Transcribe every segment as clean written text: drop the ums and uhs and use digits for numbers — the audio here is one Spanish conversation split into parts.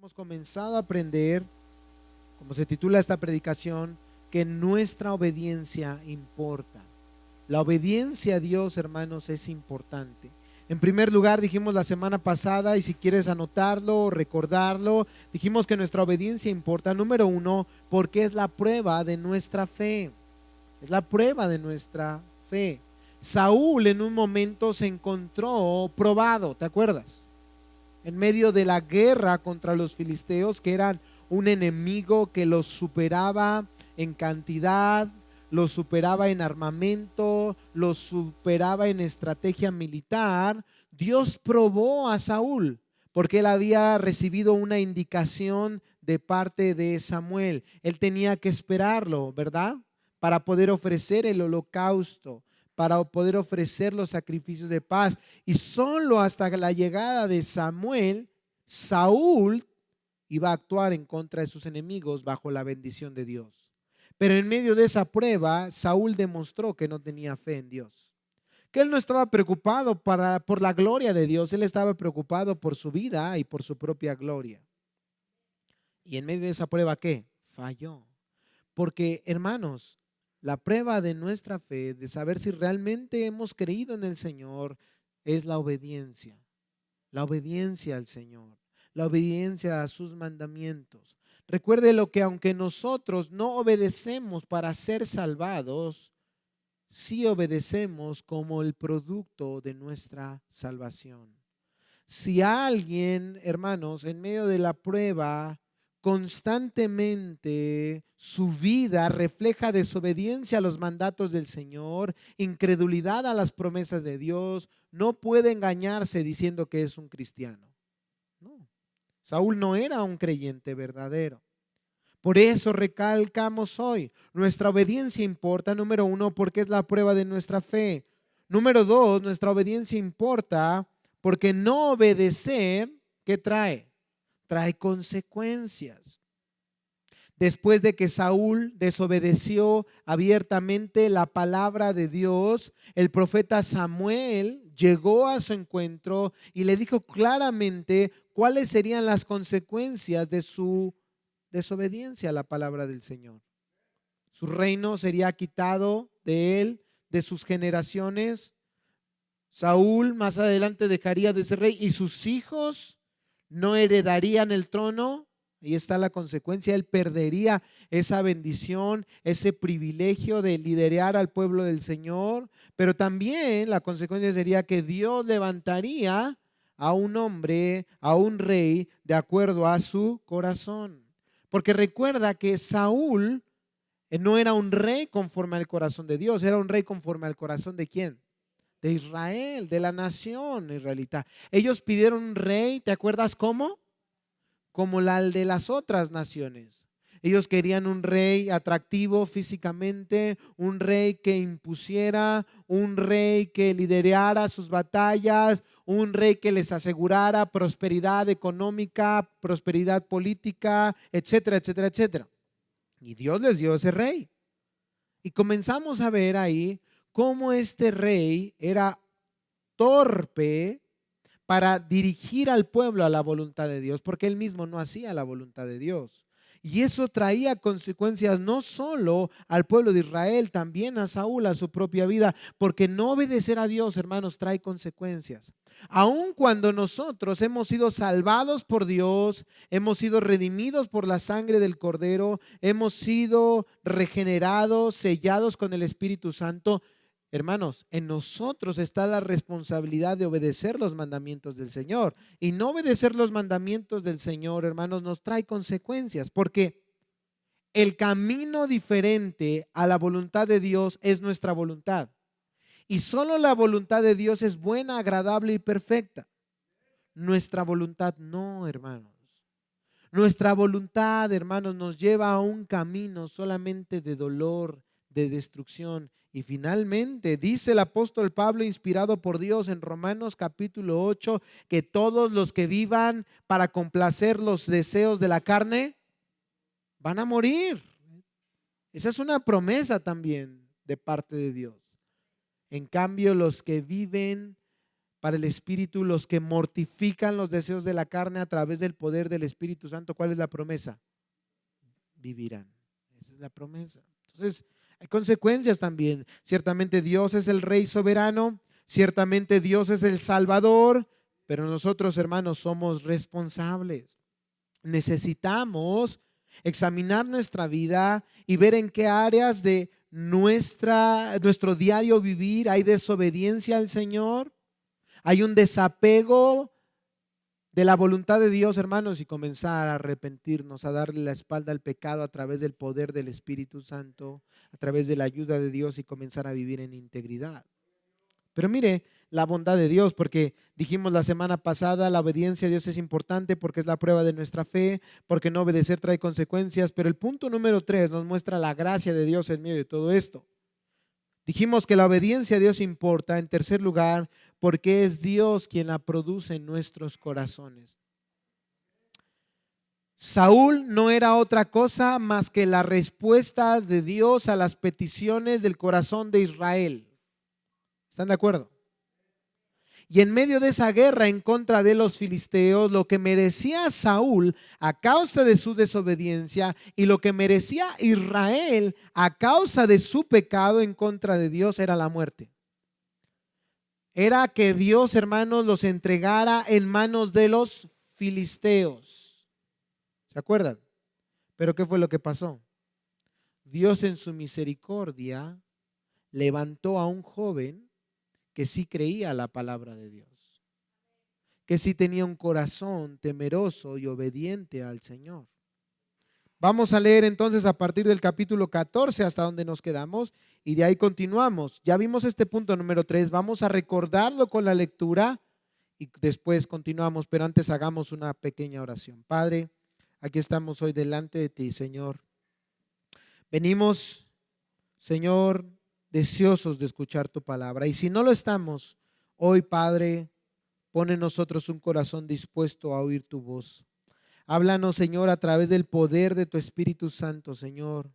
Hemos comenzado a aprender, como se titula esta predicación, que nuestra obediencia importa. La obediencia a Dios, hermanos, es importante. En primer lugar, dijimos la semana pasada, y si quieres anotarlo o recordarlo, dijimos que nuestra obediencia importa. Número uno, porque es la prueba de nuestra fe. Es la prueba de nuestra fe. Saúl en un momento se encontró probado, ¿te acuerdas? En medio de la guerra contra los filisteos, que eran un enemigo que los superaba en cantidad, los superaba en armamento, los superaba en estrategia militar. Dios probó a Saúl porque él había recibido una indicación de parte de Samuel. Él tenía que esperarlo, ¿verdad? Para poder ofrecer el holocausto, para poder ofrecer los sacrificios de paz. Y solo hasta la llegada de Samuel, Saúl iba a actuar en contra de sus enemigos bajo la bendición de Dios. Pero en medio de esa prueba, Saúl demostró que no tenía fe en Dios, que él no estaba preocupado por la gloria de Dios, él estaba preocupado por su vida y por su propia gloria. Y en medio de esa prueba, ¿qué? Falló. Porque, hermanos, la prueba de nuestra fe, de saber si realmente hemos creído en el Señor, es la obediencia al Señor, la obediencia a sus mandamientos. Recuerde lo que aunque nosotros no obedecemos para ser salvados, sí obedecemos como el producto de nuestra salvación. Si alguien, hermanos, en medio de la prueba, constantemente su vida refleja desobediencia a los mandatos del Señor, incredulidad a las promesas de Dios, no puede engañarse diciendo que es un cristiano. No, Saúl no era un creyente verdadero. Por eso recalcamos hoy, nuestra obediencia importa, número uno, porque es la prueba de nuestra fe. Número dos, nuestra obediencia importa porque no obedecer, ¿qué trae? Trae consecuencias. Después de que Saúl desobedeció abiertamente la palabra de Dios, el profeta Samuel llegó a su encuentro y le dijo claramente cuáles serían las consecuencias de su desobediencia a la palabra del Señor. Su reino sería quitado de él, de sus generaciones. Saúl más adelante dejaría de ser rey y sus hijos no heredarían el trono. Ahí está la consecuencia, él perdería esa bendición, ese privilegio de liderar al pueblo del Señor, pero también la consecuencia sería que Dios levantaría a un hombre, a un rey, de acuerdo a su corazón. Porque recuerda que Saúl no era un rey conforme al corazón de Dios, era un rey conforme al corazón de ¿quién? De Israel, de la nación israelita. Ellos pidieron un rey, ¿te acuerdas cómo? Como la de las otras naciones. Ellos querían un rey atractivo físicamente, un rey que impusiera, un rey que liderara sus batallas, un rey que les asegurara prosperidad económica, prosperidad política, etcétera, etcétera, etcétera. Y Dios les dio ese rey. Y comenzamos a ver ahí cómo este rey era torpe para dirigir al pueblo a la voluntad de Dios, porque él mismo no hacía la voluntad de Dios. Y eso traía consecuencias no solo al pueblo de Israel, también a Saúl, a su propia vida, porque no obedecer a Dios, hermanos, trae consecuencias. Aun cuando nosotros hemos sido salvados por Dios, hemos sido redimidos por la sangre del Cordero, hemos sido regenerados, sellados con el Espíritu Santo, hermanos, en nosotros está la responsabilidad de obedecer los mandamientos del Señor. Y no obedecer los mandamientos del Señor, hermanos, nos trae consecuencias, porque el camino diferente a la voluntad de Dios es nuestra voluntad. Y solo la voluntad de Dios es buena, agradable y perfecta. Nuestra voluntad no, hermanos. Nuestra voluntad, hermanos, nos lleva a un camino solamente de dolor, de destrucción. Y finalmente dice el apóstol Pablo, inspirado por Dios en Romanos capítulo 8, que todos los que vivan para complacer los deseos de la carne van a morir. Esa es una promesa también de parte de Dios. En cambio, los que viven para el Espíritu, los que mortifican los deseos de la carne a través del poder del Espíritu Santo. ¿Cuál es la promesa? Vivirán. Esa es la promesa. Entonces, hay consecuencias también. Ciertamente Dios es el Rey soberano, ciertamente Dios es el Salvador, pero nosotros, hermanos, somos responsables. Necesitamos examinar nuestra vida y ver en qué áreas de nuestro diario vivir hay desobediencia al Señor, hay un desapego de la voluntad de Dios, hermanos, y comenzar a arrepentirnos, a darle la espalda al pecado a través del poder del Espíritu Santo, a través de la ayuda de Dios y comenzar a vivir en integridad. Pero mire la bondad de Dios, porque dijimos la semana pasada, la obediencia a Dios es importante porque es la prueba de nuestra fe, porque no obedecer trae consecuencias, pero el punto número 3 nos muestra la gracia de Dios en medio de todo esto. Dijimos que la obediencia a Dios importa, en tercer lugar, porque es Dios quien la produce en nuestros corazones. Saúl no era otra cosa más que la respuesta de Dios a las peticiones del corazón de Israel. ¿Están de acuerdo? Y en medio de esa guerra en contra de los filisteos, lo que merecía Saúl a causa de su desobediencia y lo que merecía Israel a causa de su pecado en contra de Dios era la muerte. Era que Dios, hermanos, los entregara en manos de los filisteos. ¿Se acuerdan? Pero ¿qué fue lo que pasó? Dios en su misericordia levantó a un joven que sí creía la palabra de Dios, que sí tenía un corazón temeroso y obediente al Señor. Vamos a leer entonces a partir del capítulo 14 hasta donde nos quedamos y de ahí continuamos. Ya vimos este punto número 3, vamos a recordarlo con la lectura y después continuamos, pero antes hagamos una pequeña oración. Padre, aquí estamos hoy delante de ti, Señor. Venimos, Señor, deseosos de escuchar tu palabra. Y si no lo estamos, hoy, Padre, pone en nosotros un corazón dispuesto a oír tu voz. Háblanos, Señor, a través del poder de tu Espíritu Santo, Señor.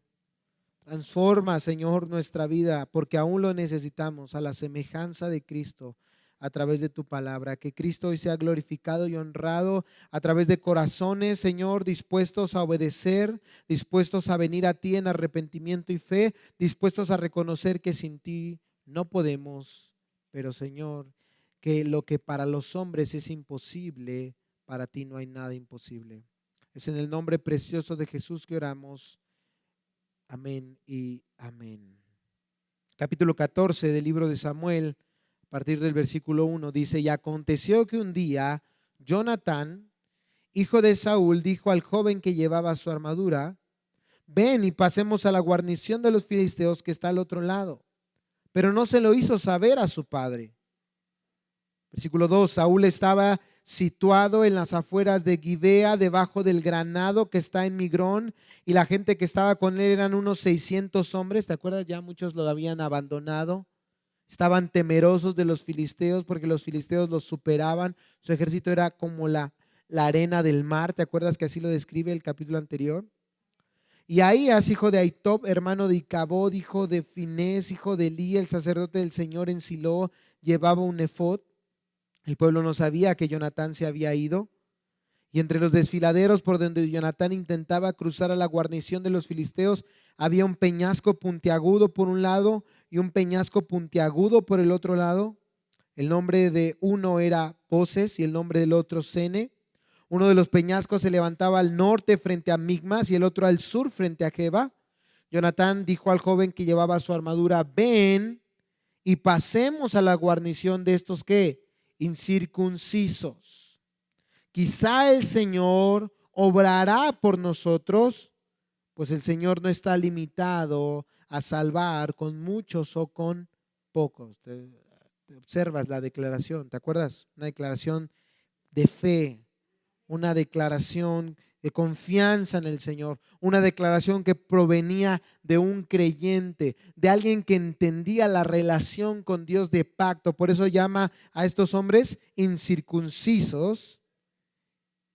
Transforma, Señor, nuestra vida, porque aún lo necesitamos a la semejanza de Cristo a través de tu palabra. Que Cristo hoy sea glorificado y honrado a través de corazones, Señor, dispuestos a obedecer, dispuestos a venir a ti en arrepentimiento y fe, dispuestos a reconocer que sin ti no podemos, pero, Señor, que lo que para los hombres es imposible, para ti no hay nada imposible. Es en el nombre precioso de Jesús que oramos. Amén y amén. Capítulo 14 del libro de Samuel, a partir del versículo 1, dice: y aconteció que un día Jonatán, hijo de Saúl, dijo al joven que llevaba su armadura: ven y pasemos a la guarnición de los filisteos que está al otro lado. Pero no se lo hizo saber a su padre. Versículo 2, Saúl estaba situado en las afueras de Gibea, debajo del granado que está en Migrón, y la gente que estaba con él eran unos 600 hombres. ¿Te acuerdas? Ya muchos lo habían abandonado. Estaban temerosos de los filisteos porque los filisteos los superaban. Su ejército era como la arena del mar. ¿Te acuerdas que así lo describe el capítulo anterior? Y Ahías, hijo de Ahitob, hermano de Icabod, hijo de Finés, hijo de Elí, el sacerdote del Señor en Silo, llevaba un efod. El pueblo no sabía que Jonatán se había ido. Y entre los desfiladeros por donde Jonatán intentaba cruzar a la guarnición de los filisteos, había un peñasco puntiagudo por un lado y un peñasco puntiagudo por el otro lado. El nombre de uno era Boses y el nombre del otro Sene. Uno de los peñascos se levantaba al norte frente a Migmas y el otro al sur frente a Geba. Jonatán dijo al joven que llevaba su armadura: ven y pasemos a la guarnición de estos que incircuncisos. Quizá el Señor obrará por nosotros, pues el Señor no está limitado a salvar con muchos o con pocos. Te observas la declaración, ¿te acuerdas? Una declaración de fe, una declaración de confianza en el Señor, una declaración que provenía de un creyente, de alguien que entendía la relación con Dios de pacto. Por eso llama a estos hombres incircuncisos.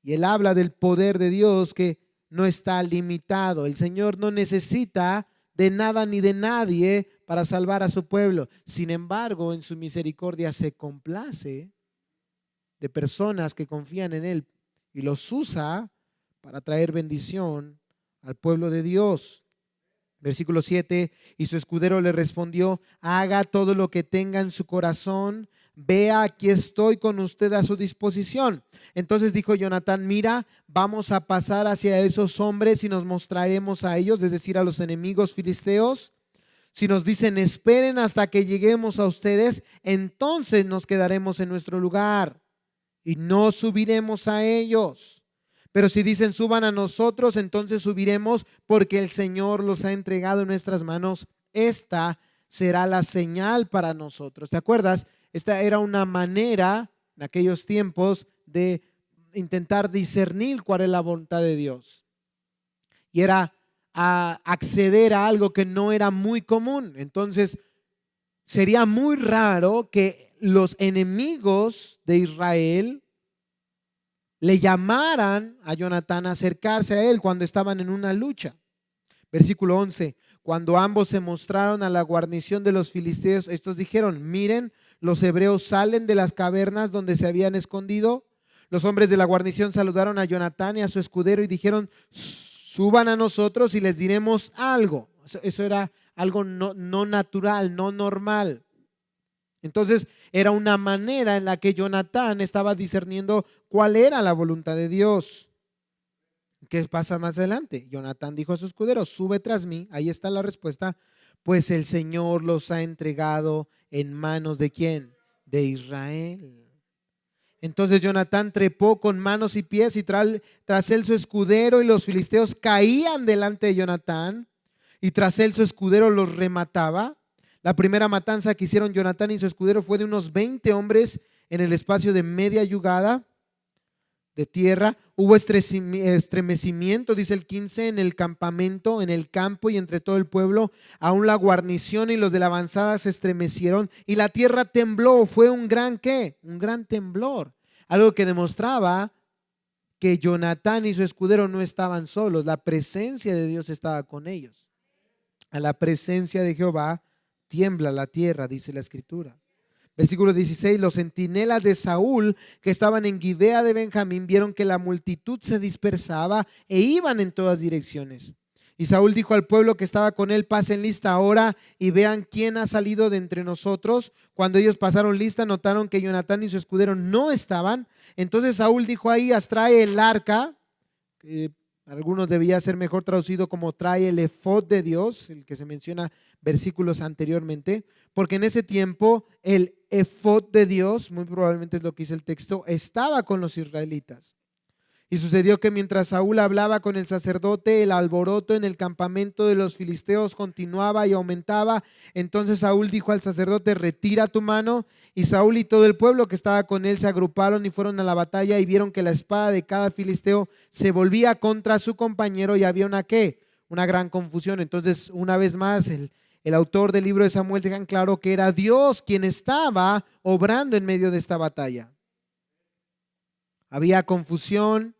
Y él habla del poder de Dios que no está limitado. El Señor no necesita de nada ni de nadie para salvar a su pueblo. Sin embargo, en su misericordia se complace de personas que confían en Él y los usa para traer bendición al pueblo de Dios. Versículo 7, y su escudero le respondió: haga todo lo que tenga en su corazón, vea, aquí estoy con usted a su disposición. Entonces dijo Jonatán: mira, vamos a pasar hacia esos hombres y nos mostraremos a ellos, es decir, a los enemigos filisteos. Si nos dicen esperen hasta que lleguemos a ustedes, entonces nos quedaremos en nuestro lugar y no subiremos a ellos. Pero si dicen suban a nosotros, entonces subiremos, porque el Señor los ha entregado en nuestras manos. Esta será la señal para nosotros. ¿Te acuerdas? Esta era una manera en aquellos tiempos de intentar discernir cuál es la voluntad de Dios. Y era acceder a algo que no era muy común. Entonces, sería muy raro que los enemigos de Israel le llamaran a Jonatán a acercarse a él cuando estaban en una lucha. Versículo 11, cuando ambos se mostraron a la guarnición de los filisteos, estos dijeron: miren, los hebreos salen de las cavernas donde se habían escondido. Los hombres de la guarnición saludaron a Jonatán y a su escudero y dijeron: suban a nosotros y les diremos algo. Eso era algo no natural, no normal. Entonces era una manera en la que Jonatán estaba discerniendo cuál era la voluntad de Dios. ¿Qué pasa más adelante? Jonatán dijo a su escudero: sube tras mí. Ahí está la respuesta. Pues el Señor los ha entregado en manos ¿de quién? De Israel. Entonces Jonatán trepó con manos y pies y tras él su escudero, y los filisteos caían delante de Jonatán y tras él su escudero los remataba. La primera matanza que hicieron Jonatán y su escudero fue de unos 20 hombres en el espacio de media yugada de tierra. Hubo estremecimiento, dice el 15, en el campamento, en el campo y entre todo el pueblo. Aún la guarnición y los de la avanzada se estremecieron y la tierra tembló. Fue un gran ¿qué? Un gran temblor. Algo que demostraba que Jonatán y su escudero no estaban solos. La presencia de Dios estaba con ellos. A la presencia de Jehová tiembla la tierra, dice la escritura. Versículo 16, los centinelas de Saúl que estaban en Gibea de Benjamín vieron que la multitud se dispersaba e iban en todas direcciones. Y Saúl dijo al pueblo que estaba con él: pasen lista ahora y vean quién ha salido de entre nosotros. Cuando ellos pasaron lista, notaron que Jonatán y su escudero no estaban. Entonces Saúl dijo a Ahías: trae el arca, algunos debía ser mejor traducido como trae el efod de Dios, el que se menciona versículos anteriormente, porque en ese tiempo el efod de Dios, muy probablemente es lo que dice el texto, estaba con los israelitas. Y sucedió que mientras Saúl hablaba con el sacerdote, el alboroto en el campamento de los filisteos continuaba y aumentaba. Entonces Saúl dijo al sacerdote: retira tu mano. Y Saúl y todo el pueblo que estaba con él se agruparon y fueron a la batalla, y vieron que la espada de cada filisteo se volvía contra su compañero, y había una ¿qué? Una gran confusión. Entonces, una vez más, el autor del libro de Samuel deja claro que era Dios quien estaba obrando en medio de esta batalla. Había confusión.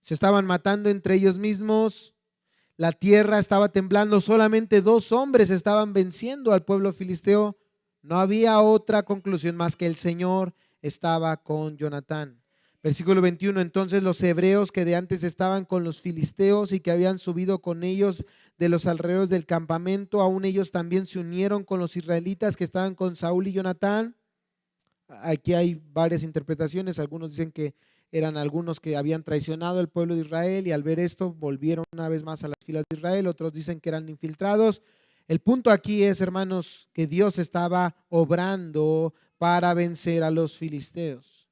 Se estaban matando entre ellos mismos. La tierra estaba temblando. Solamente 2 hombres estaban venciendo al pueblo filisteo. No había otra conclusión más que el Señor estaba con Jonatán. Versículo 21. Entonces los hebreos que de antes estaban con los filisteos y que habían subido con ellos de los alrededores del campamento, aún ellos también se unieron con los israelitas que estaban con Saúl y Jonatán. Aquí hay varias interpretaciones. Algunos dicen que eran algunos que habían traicionado al pueblo de Israel y al ver esto volvieron una vez más a las filas de Israel. Otros dicen que eran infiltrados. El punto aquí es, hermanos, que Dios estaba obrando para vencer a los filisteos.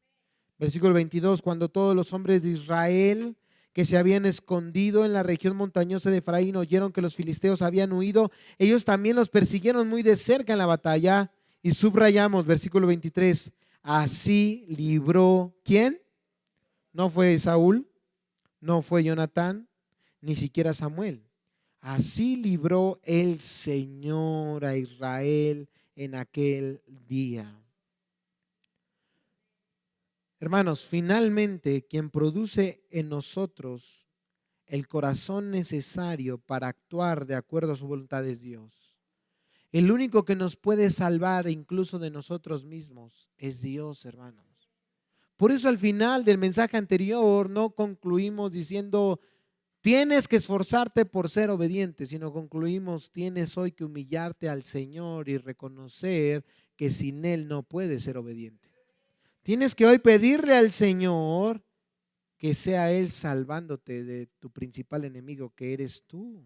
Versículo 22, cuando todos los hombres de Israel que se habían escondido en la región montañosa de Efraín oyeron que los filisteos habían huido, ellos también los persiguieron muy de cerca en la batalla. Y subrayamos versículo 23, así libró, ¿quién? No fue Saúl, no fue Jonatán, ni siquiera Samuel. Así libró el Señor a Israel en aquel día. Hermanos, finalmente quien produce en nosotros el corazón necesario para actuar de acuerdo a su voluntad es Dios. El único que nos puede salvar incluso de nosotros mismos es Dios, hermanos. Por eso al final del mensaje anterior no concluimos diciendo tienes que esforzarte por ser obediente, sino concluimos tienes hoy que humillarte al Señor y reconocer que sin Él no puedes ser obediente. Tienes que hoy pedirle al Señor que sea Él salvándote de tu principal enemigo, que eres tú.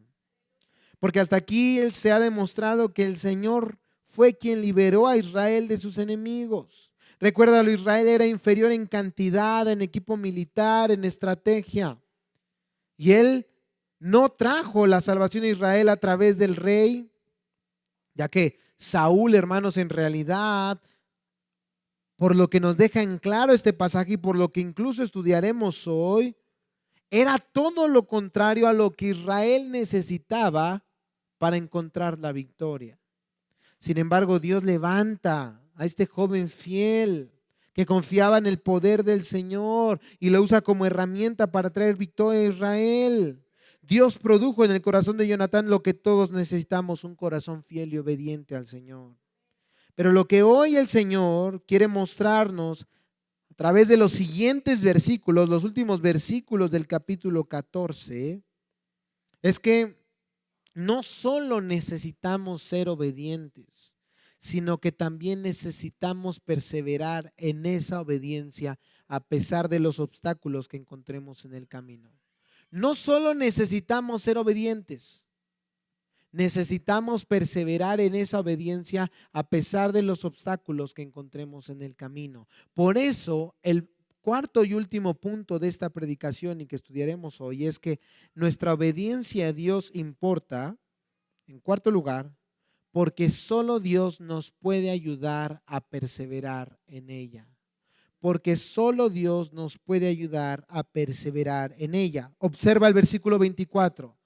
Porque hasta aquí Él se ha demostrado que el Señor fue quien liberó a Israel de sus enemigos. Recuérdalo, Israel era inferior en cantidad, en equipo militar, en estrategia. Y Él no trajo la salvación a Israel a través del rey, ya que Saúl, hermanos, en realidad, por lo que nos deja en claro este pasaje y por lo que incluso estudiaremos hoy, era todo lo contrario a lo que Israel necesitaba para encontrar la victoria. Sin embargo, Dios levanta a este joven fiel que confiaba en el poder del Señor y lo usa como herramienta para traer victoria a Israel. Dios produjo en el corazón de Jonatán lo que todos necesitamos, un corazón fiel y obediente al Señor. Pero lo que hoy el Señor quiere mostrarnos a través de los siguientes versículos, los últimos versículos del capítulo 14, es que no solo necesitamos ser obedientes, sino que también necesitamos perseverar en esa obediencia a pesar de los obstáculos que encontremos en el camino. No solo necesitamos ser obedientes, necesitamos perseverar en esa obediencia a pesar de los obstáculos que encontremos en el camino. Por eso, el cuarto y último punto de esta predicación y que estudiaremos hoy es que nuestra obediencia a Dios importa, en cuarto lugar, porque solo Dios nos puede ayudar a perseverar en ella. Porque solo Dios nos puede ayudar a perseverar en ella. Observa el versículo 24.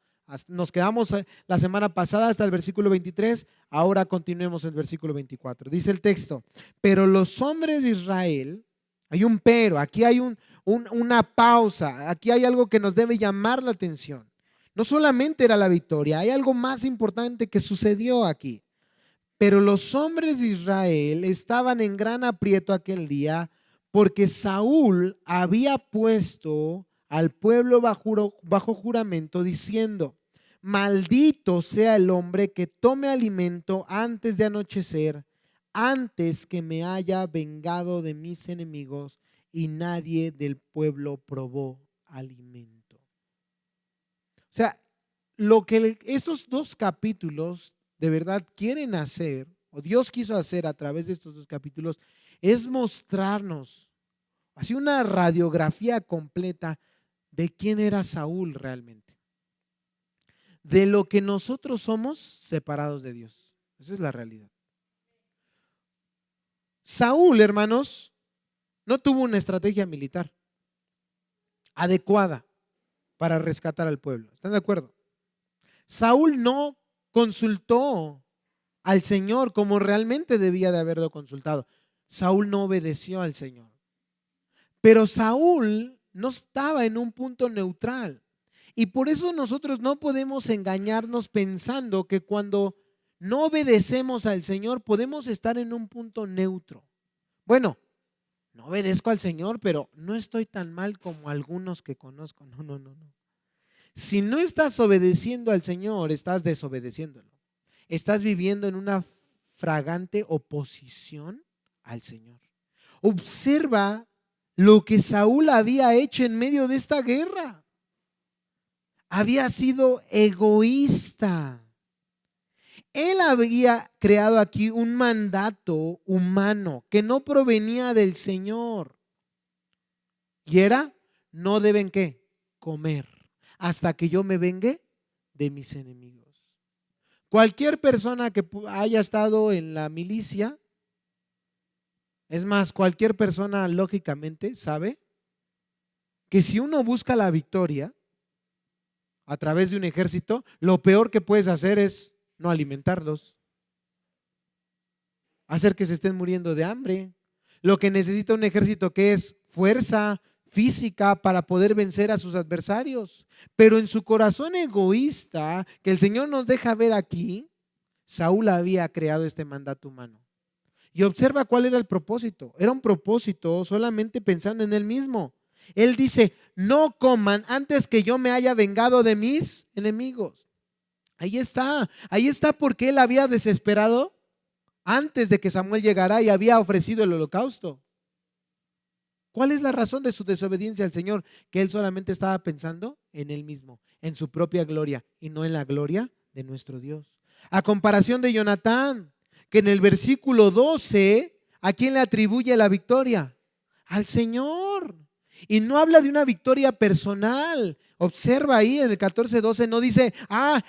Nos quedamos la semana pasada hasta el versículo 23, ahora continuemos el versículo 24. Dice el texto, pero los hombres de Israel, hay un pero, aquí hay una pausa, aquí hay algo que nos debe llamar la atención. No solamente era la victoria, hay algo más importante que sucedió aquí. Pero los hombres de Israel estaban en gran aprieto aquel día porque Saúl había puesto al pueblo bajo juramento diciendo, maldito sea el hombre que tome alimento antes de anochecer, antes que me haya vengado de mis enemigos, y nadie del pueblo probó alimento. O sea, lo que estos dos capítulos de verdad quieren hacer, o Dios quiso hacer a través de estos dos capítulos, es mostrarnos así una radiografía completa de quién era Saúl realmente, de lo que nosotros somos separados de Dios. Esa es la realidad. Saúl, hermanos, no tuvo una estrategia militar adecuada para rescatar al pueblo. ¿Están de acuerdo? Saúl no consultó al Señor como realmente debía de haberlo consultado. Saúl no obedeció al Señor. Pero Saúl no estaba en un punto neutral. Y por eso nosotros no podemos engañarnos pensando que cuando no obedecemos al Señor podemos estar en un punto neutro. Bueno, no obedezco al Señor, pero no estoy tan mal como algunos que conozco. No. Si no estás obedeciendo al Señor, estás desobedeciéndolo. Estás viviendo en una fragante oposición al Señor. Observa lo que Saúl había hecho en medio de esta guerra. Había sido egoísta. Él había creado aquí un mandato humano que no provenía del Señor. Y era, no deben ¿qué? Comer hasta que yo me vengue de mis enemigos. Cualquier persona que haya estado en la milicia, es más, cualquier persona lógicamente sabe que si uno busca la victoria a través de un ejército, lo peor que puedes hacer es no alimentarlos, hacer que se estén muriendo de hambre. Lo que necesita un ejército que es fuerza física para poder vencer a sus adversarios. Pero en su corazón egoísta, que el Señor nos deja ver aquí, Saúl había creado este mandato humano. Y observa cuál era el propósito. Era un propósito solamente pensando en él mismo. Él dice, no coman antes que yo me haya vengado de mis enemigos. Ahí está porque él había desesperado antes de que Samuel llegara y había ofrecido el holocausto. ¿Cuál es la razón de su desobediencia al Señor? Que él solamente estaba pensando en él mismo, en su propia gloria y no en la gloria de nuestro Dios. A comparación de Jonatán, que en el versículo 12, ¿a quién le atribuye la victoria? Al Señor. Y no habla de una victoria personal. Observa ahí en el 14:12, no dice,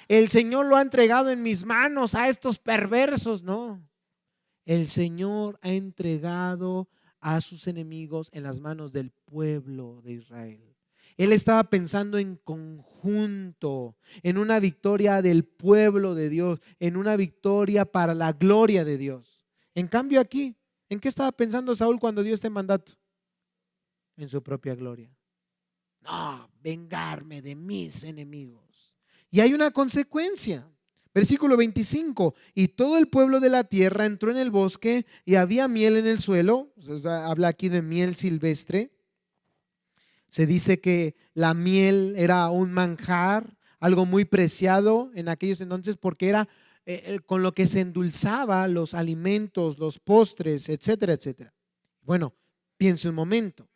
el Señor lo ha entregado en mis manos a estos perversos. No, el Señor ha entregado a sus enemigos en las manos del pueblo de Israel. Él estaba pensando en conjunto, en una victoria del pueblo de Dios, en una victoria para la gloria de Dios. En cambio aquí, ¿en qué estaba pensando Saúl cuando dio este mandato? En su propia gloria. No, vengarme de mis enemigos. Y hay una consecuencia. Versículo 25, y todo el pueblo de la tierra entró en el bosque y había miel en el suelo. Habla aquí de miel silvestre. Se dice que la miel era un manjar, algo muy preciado en aquellos entonces porque era con lo que se endulzaba los alimentos, los postres, etcétera, etcétera. Bueno, piense un momento,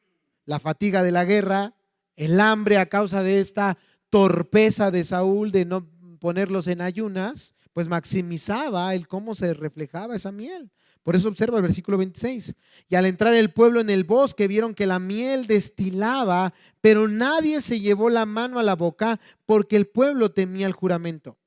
la fatiga de la guerra, el hambre a causa de esta torpeza de Saúl de no ponerlos en ayunas, pues maximizaba el cómo se reflejaba esa miel. Por eso observa el versículo 26. Y al entrar el pueblo en el bosque vieron que la miel destilaba, pero nadie se llevó la mano a la boca porque el pueblo temía el juramento.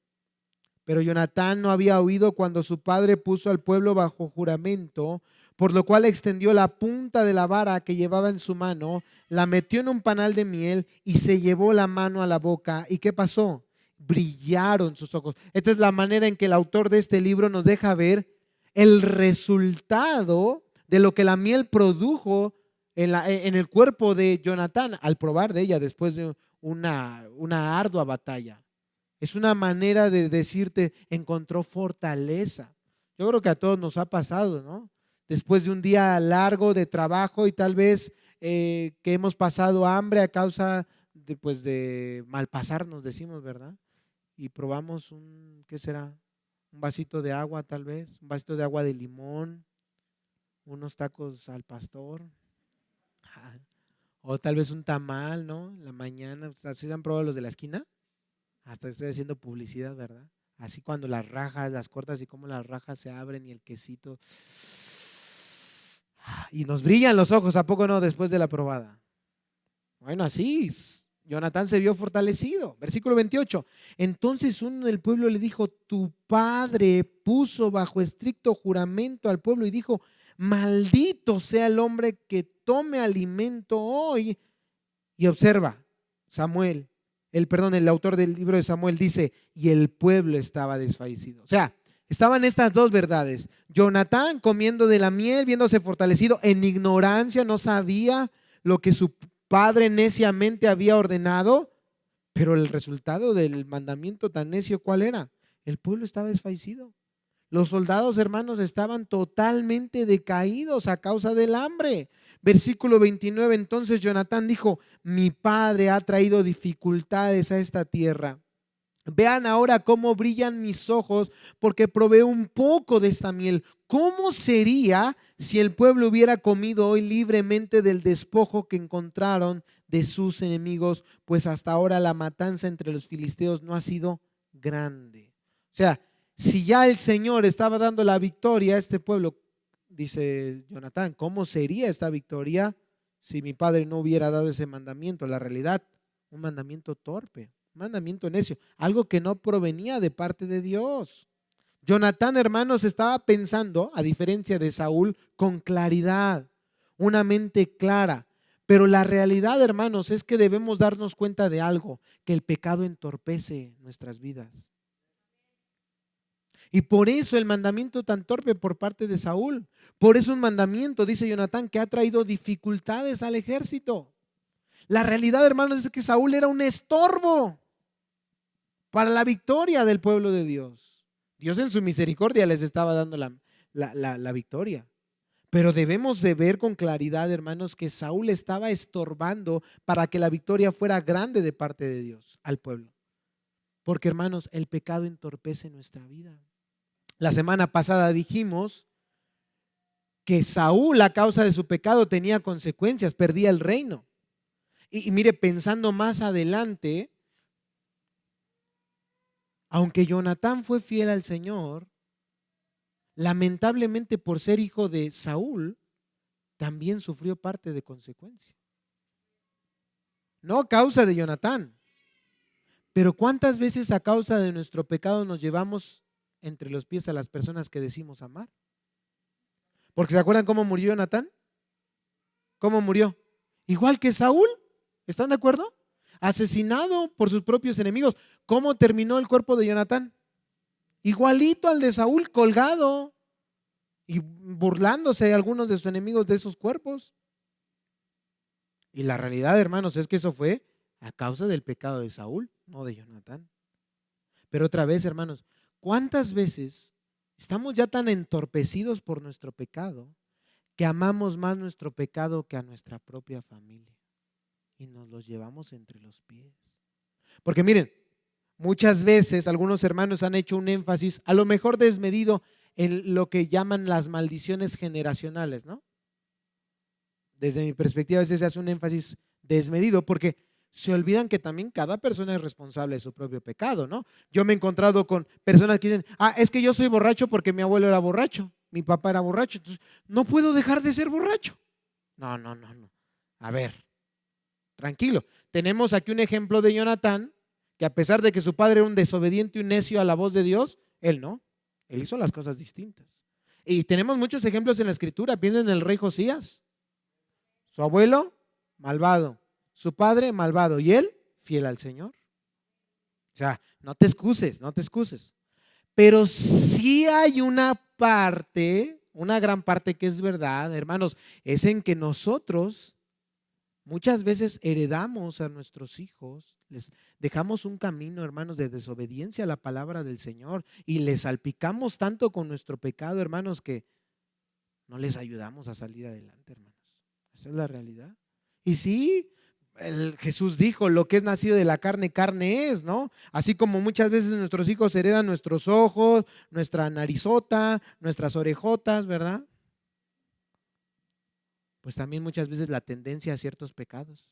Pero Jonatán no había oído cuando su padre puso al pueblo bajo juramento, por lo cual extendió la punta de la vara que llevaba en su mano, la metió en un panal de miel y se llevó la mano a la boca. ¿Y qué pasó? Brillaron sus ojos. Esta es la manera en que el autor de este libro nos deja ver el resultado de lo que la miel produjo en el cuerpo de Jonatán al probar de ella después de una ardua batalla. Es una manera de decirte, encontró fortaleza. Yo creo que a todos nos ha pasado, ¿no? Después de un día largo de trabajo y tal vez que hemos pasado hambre a causa de, pues, de malpasar, nos decimos, ¿verdad? Y probamos ¿qué será? Un vasito de agua tal vez, un vasito de agua de limón, unos tacos al pastor, o tal vez un tamal, ¿no? En la mañana, ¿así se han probado los de la esquina? Hasta estoy haciendo publicidad, ¿verdad? Así cuando las rajas, las cortas y cómo las rajas se abren y el quesito. Y nos brillan los ojos, ¿a poco no? Después de la probada. Bueno, así Jonatán se vio fortalecido. Versículo 28. Entonces uno del pueblo le dijo, tu padre puso bajo estricto juramento al pueblo y dijo, maldito sea el hombre que tome alimento hoy. Y observa, el autor del libro de Samuel dice, y el pueblo estaba desfallecido. O sea, estaban estas dos verdades. Jonatán comiendo de la miel, viéndose fortalecido en ignorancia, no sabía lo que su padre neciamente había ordenado, pero el resultado del mandamiento tan necio, ¿cuál era? El pueblo estaba desfallecido. Los soldados, hermanos, estaban totalmente decaídos a causa del hambre. Versículo 29, entonces Jonatán dijo, mi padre ha traído dificultades a esta tierra. Vean ahora cómo brillan mis ojos porque probé un poco de esta miel. ¿Cómo sería si el pueblo hubiera comido hoy libremente del despojo que encontraron de sus enemigos? Pues hasta ahora la matanza entre los filisteos no ha sido grande. O sea, si ya el Señor estaba dando la victoria a este pueblo, dice Jonatán, ¿cómo sería esta victoria si mi padre no hubiera dado ese mandamiento? La realidad, un mandamiento torpe, un mandamiento necio, algo que no provenía de parte de Dios. Jonatán, hermanos, estaba pensando, a diferencia de Saúl, con claridad, una mente clara. Pero la realidad, hermanos, es que debemos darnos cuenta de algo, que el pecado entorpece nuestras vidas. Y por eso el mandamiento tan torpe por parte de Saúl. Por eso un mandamiento, dice Jonatán, que ha traído dificultades al ejército. La realidad, hermanos, es que Saúl era un estorbo para la victoria del pueblo de Dios. Dios en su misericordia les estaba dando la victoria. Pero debemos de ver con claridad, hermanos, que Saúl estaba estorbando para que la victoria fuera grande de parte de Dios al pueblo. Porque, hermanos, el pecado entorpece nuestra vida. La semana pasada dijimos que Saúl, a causa de su pecado, tenía consecuencias, perdía el reino. Y mire, pensando más adelante, aunque Jonatán fue fiel al Señor, lamentablemente por ser hijo de Saúl, también sufrió parte de consecuencia. No a causa de Jonatán, pero ¿cuántas veces a causa de nuestro pecado nos llevamos entre los pies a las personas que decimos amar? Porque ¿se acuerdan cómo murió Jonatán? ¿Cómo murió? Igual que Saúl, ¿están de acuerdo? Asesinado por sus propios enemigos. ¿Cómo terminó el cuerpo de Jonatán? Igualito al de Saúl, colgado y burlándose de algunos de sus enemigos de esos cuerpos. Y la realidad, hermanos, es que eso fue a causa del pecado de Saúl, no de Jonatán. Pero otra vez, hermanos, ¿cuántas veces estamos ya tan entorpecidos por nuestro pecado que amamos más nuestro pecado que a nuestra propia familia? Y nos los llevamos entre los pies. Porque miren, muchas veces algunos hermanos han hecho un énfasis, a lo mejor desmedido, en lo que llaman las maldiciones generacionales, ¿no? Desde mi perspectiva, a veces se hace un énfasis desmedido porque se olvidan que también cada persona es responsable de su propio pecado, ¿no? Yo me he encontrado con personas que dicen, es que yo soy borracho porque mi abuelo era borracho, mi papá era borracho, entonces no puedo dejar de ser borracho. No. A ver, tranquilo. Tenemos aquí un ejemplo de Jonatán, que a pesar de que su padre era un desobediente y un necio a la voz de Dios, él no. Él hizo las cosas distintas. Y tenemos muchos ejemplos en la Escritura. Piensen en el rey Josías. Su abuelo, malvado. Su padre, malvado. Y él, fiel al Señor. O sea, no te excuses. Pero sí hay una parte, una gran parte que es verdad, hermanos, es en que nosotros muchas veces heredamos a nuestros hijos, les dejamos un camino, hermanos, de desobediencia a la palabra del Señor y les salpicamos tanto con nuestro pecado, hermanos, que no les ayudamos a salir adelante, hermanos. Esa es la realidad. Y sí, Jesús dijo, lo que es nacido de la carne, carne es, ¿no? Así como muchas veces nuestros hijos heredan nuestros ojos, nuestra narizota, nuestras orejotas, ¿verdad? Pues también muchas veces la tendencia a ciertos pecados.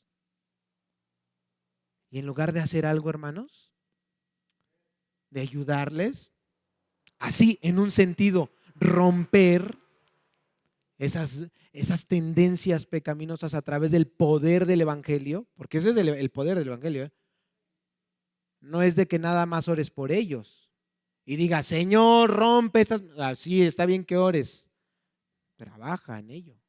Y en lugar de hacer algo, hermanos, de ayudarles, así en un sentido, romper esas tendencias pecaminosas a través del poder del Evangelio, porque ese es el poder del Evangelio, ¿eh? No es de que nada más ores por ellos y digas, Señor, rompe estas. Sí, está bien que ores, trabaja en ello,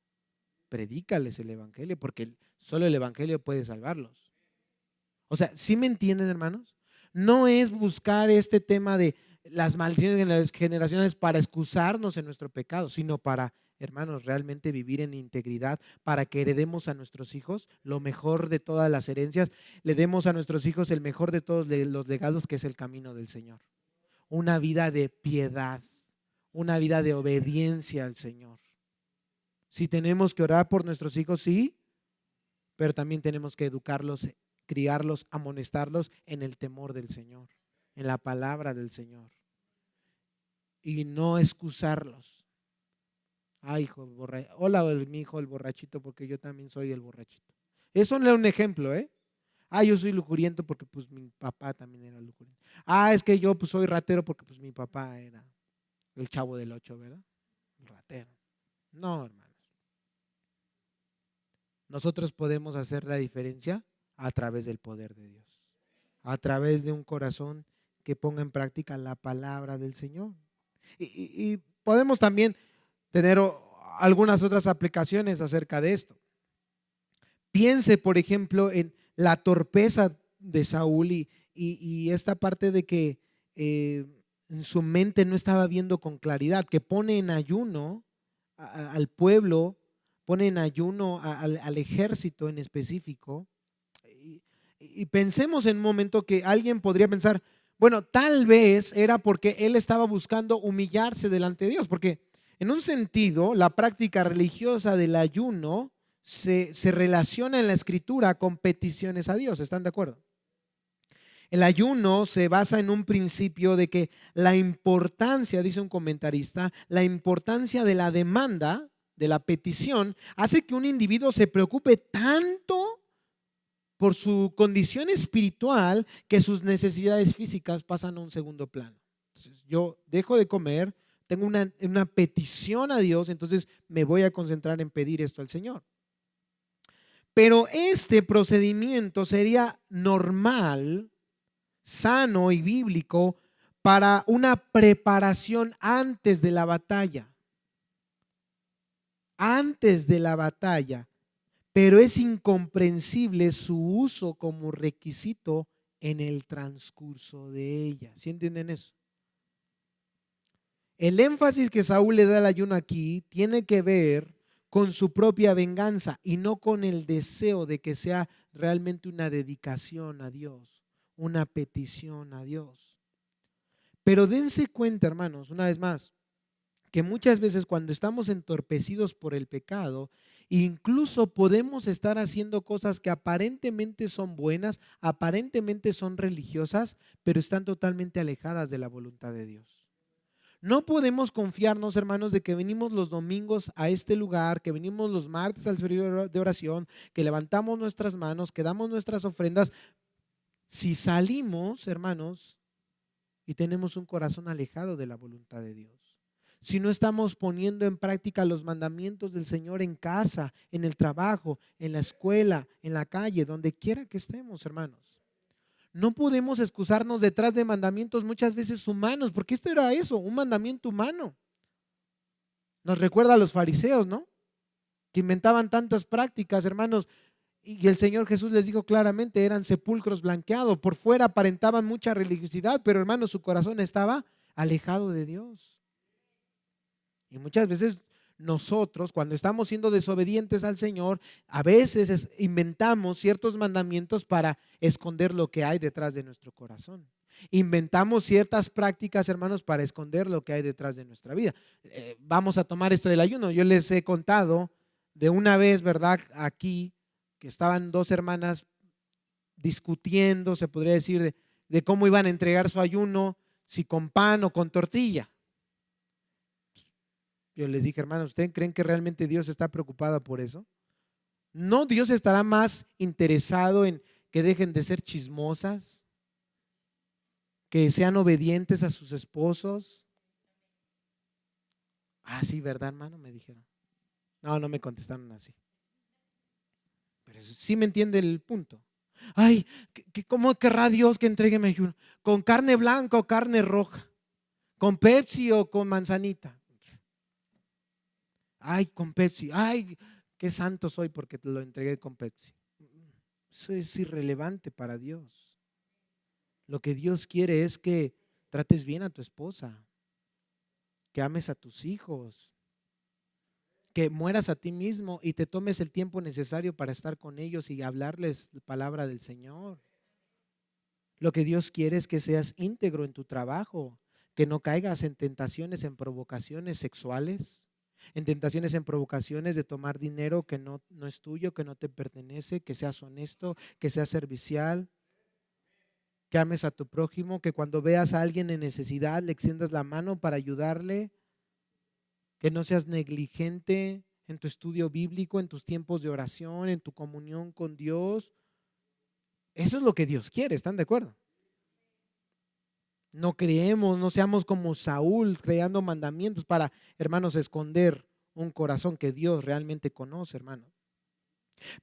predícales el Evangelio, porque solo el Evangelio puede salvarlos. O sea, ¿sí me entienden, hermanos? No es buscar este tema de las maldiciones generacionales para excusarnos en nuestro pecado, sino para, hermanos, realmente vivir en integridad, para que heredemos a nuestros hijos lo mejor de todas las herencias, le demos a nuestros hijos el mejor de todos los legados, que es el camino del Señor. Una vida de piedad, una vida de obediencia al Señor. Si tenemos que orar por nuestros hijos, sí, pero también tenemos que educarlos, criarlos, amonestarlos en el temor del Señor, en la palabra del Señor, y no excusarlos. Hijo borracho. Hola, mi hijo el borrachito, porque yo también soy el borrachito. Eso no es un ejemplo, ¿eh? Yo soy lujuriento porque pues mi papá también era lujuriento. Es que yo pues soy ratero porque pues mi papá era el Chavo del Ocho, ¿verdad? El ratero. No, hermanos. Nosotros podemos hacer la diferencia a través del poder de Dios, a través de un corazón que ponga en práctica la palabra del Señor. Y podemos también tener algunas otras aplicaciones acerca de esto. Piense, por ejemplo, en la torpeza de Saúl y esta parte de que en su mente no estaba viendo con claridad, que pone en ayuno al pueblo, pone en ayuno al ejército en específico. Y pensemos en un momento que alguien podría pensar, bueno, tal vez era porque él estaba buscando humillarse delante de Dios, porque En un sentido, la práctica religiosa del ayuno se relaciona en la Escritura con peticiones a Dios. ¿Están de acuerdo? El ayuno se basa en un principio de que la importancia, dice un comentarista, la importancia de la demanda, de la petición, hace que un individuo se preocupe tanto por su condición espiritual que sus necesidades físicas pasan a un segundo plano. Entonces, yo dejo de comer, tengo una petición a Dios, entonces me voy a concentrar en pedir esto al Señor. Pero este procedimiento sería normal, sano y bíblico para una preparación antes de la batalla. Antes de la batalla. Pero es incomprensible su uso como requisito en el transcurso de ella. ¿Sí entienden eso? El énfasis que Saúl le da al ayuno aquí tiene que ver con su propia venganza y no con el deseo de que sea realmente una dedicación a Dios, una petición a Dios. Pero dense cuenta, hermanos, una vez más, que muchas veces cuando estamos entorpecidos por el pecado, incluso podemos estar haciendo cosas que aparentemente son buenas, aparentemente son religiosas, pero están totalmente alejadas de la voluntad de Dios. No podemos confiarnos, hermanos, de que venimos los domingos a este lugar, que venimos los martes al servicio de oración, que levantamos nuestras manos, que damos nuestras ofrendas. Si salimos, hermanos, y tenemos un corazón alejado de la voluntad de Dios, si no estamos poniendo en práctica los mandamientos del Señor en casa, en el trabajo, en la escuela, en la calle, donde quiera que estemos, hermanos. No podemos excusarnos detrás de mandamientos muchas veces humanos, porque esto era eso, un mandamiento humano. Nos recuerda a los fariseos, ¿no? Que inventaban tantas prácticas, hermanos, y el Señor Jesús les dijo claramente, eran sepulcros blanqueados, por fuera aparentaban mucha religiosidad, pero hermanos, su corazón estaba alejado de Dios. Y muchas veces nosotros, cuando estamos siendo desobedientes al Señor, a veces inventamos ciertos mandamientos para esconder lo que hay detrás de nuestro corazón. Inventamos ciertas prácticas, hermanos, para esconder lo que hay detrás de nuestra vida. Vamos a tomar esto del ayuno. Yo les he contado de una vez, ¿verdad? Aquí, que estaban dos hermanas discutiendo, se podría decir, de cómo iban a entregar su ayuno, si con pan o con tortilla. Yo les dije, hermanos, ¿ustedes creen que realmente Dios está preocupado por eso? No, Dios estará más interesado en que dejen de ser chismosas, que sean obedientes a sus esposos. Ah, sí, ¿verdad, hermano? Me dijeron. No, no me contestaron así. Pero sí me entiende el punto. Ay, ¿cómo querrá Dios que entregue mi ayuno? ¿Con carne blanca o carne roja? ¿Con Pepsi o con manzanita? Ay, con Pepsi. Ay, qué santo soy porque te lo entregué con Pepsi. Eso es irrelevante para Dios. Lo que Dios quiere es que trates bien a tu esposa, que ames a tus hijos, que mueras a ti mismo y te tomes el tiempo necesario para estar con ellos y hablarles la palabra del Señor. Lo que Dios quiere es que seas íntegro en tu trabajo, que no caigas en tentaciones, en provocaciones sexuales, en tentaciones, en provocaciones de tomar dinero que no es tuyo, que no te pertenece, que seas honesto, que seas servicial, que ames a tu prójimo, que cuando veas a alguien en necesidad le extiendas la mano para ayudarle, que no seas negligente en tu estudio bíblico, en tus tiempos de oración, en tu comunión con Dios. Eso es lo que Dios quiere, ¿están de acuerdo? No creemos, no seamos como Saúl creando mandamientos para, hermanos, esconder un corazón que Dios realmente conoce, hermano.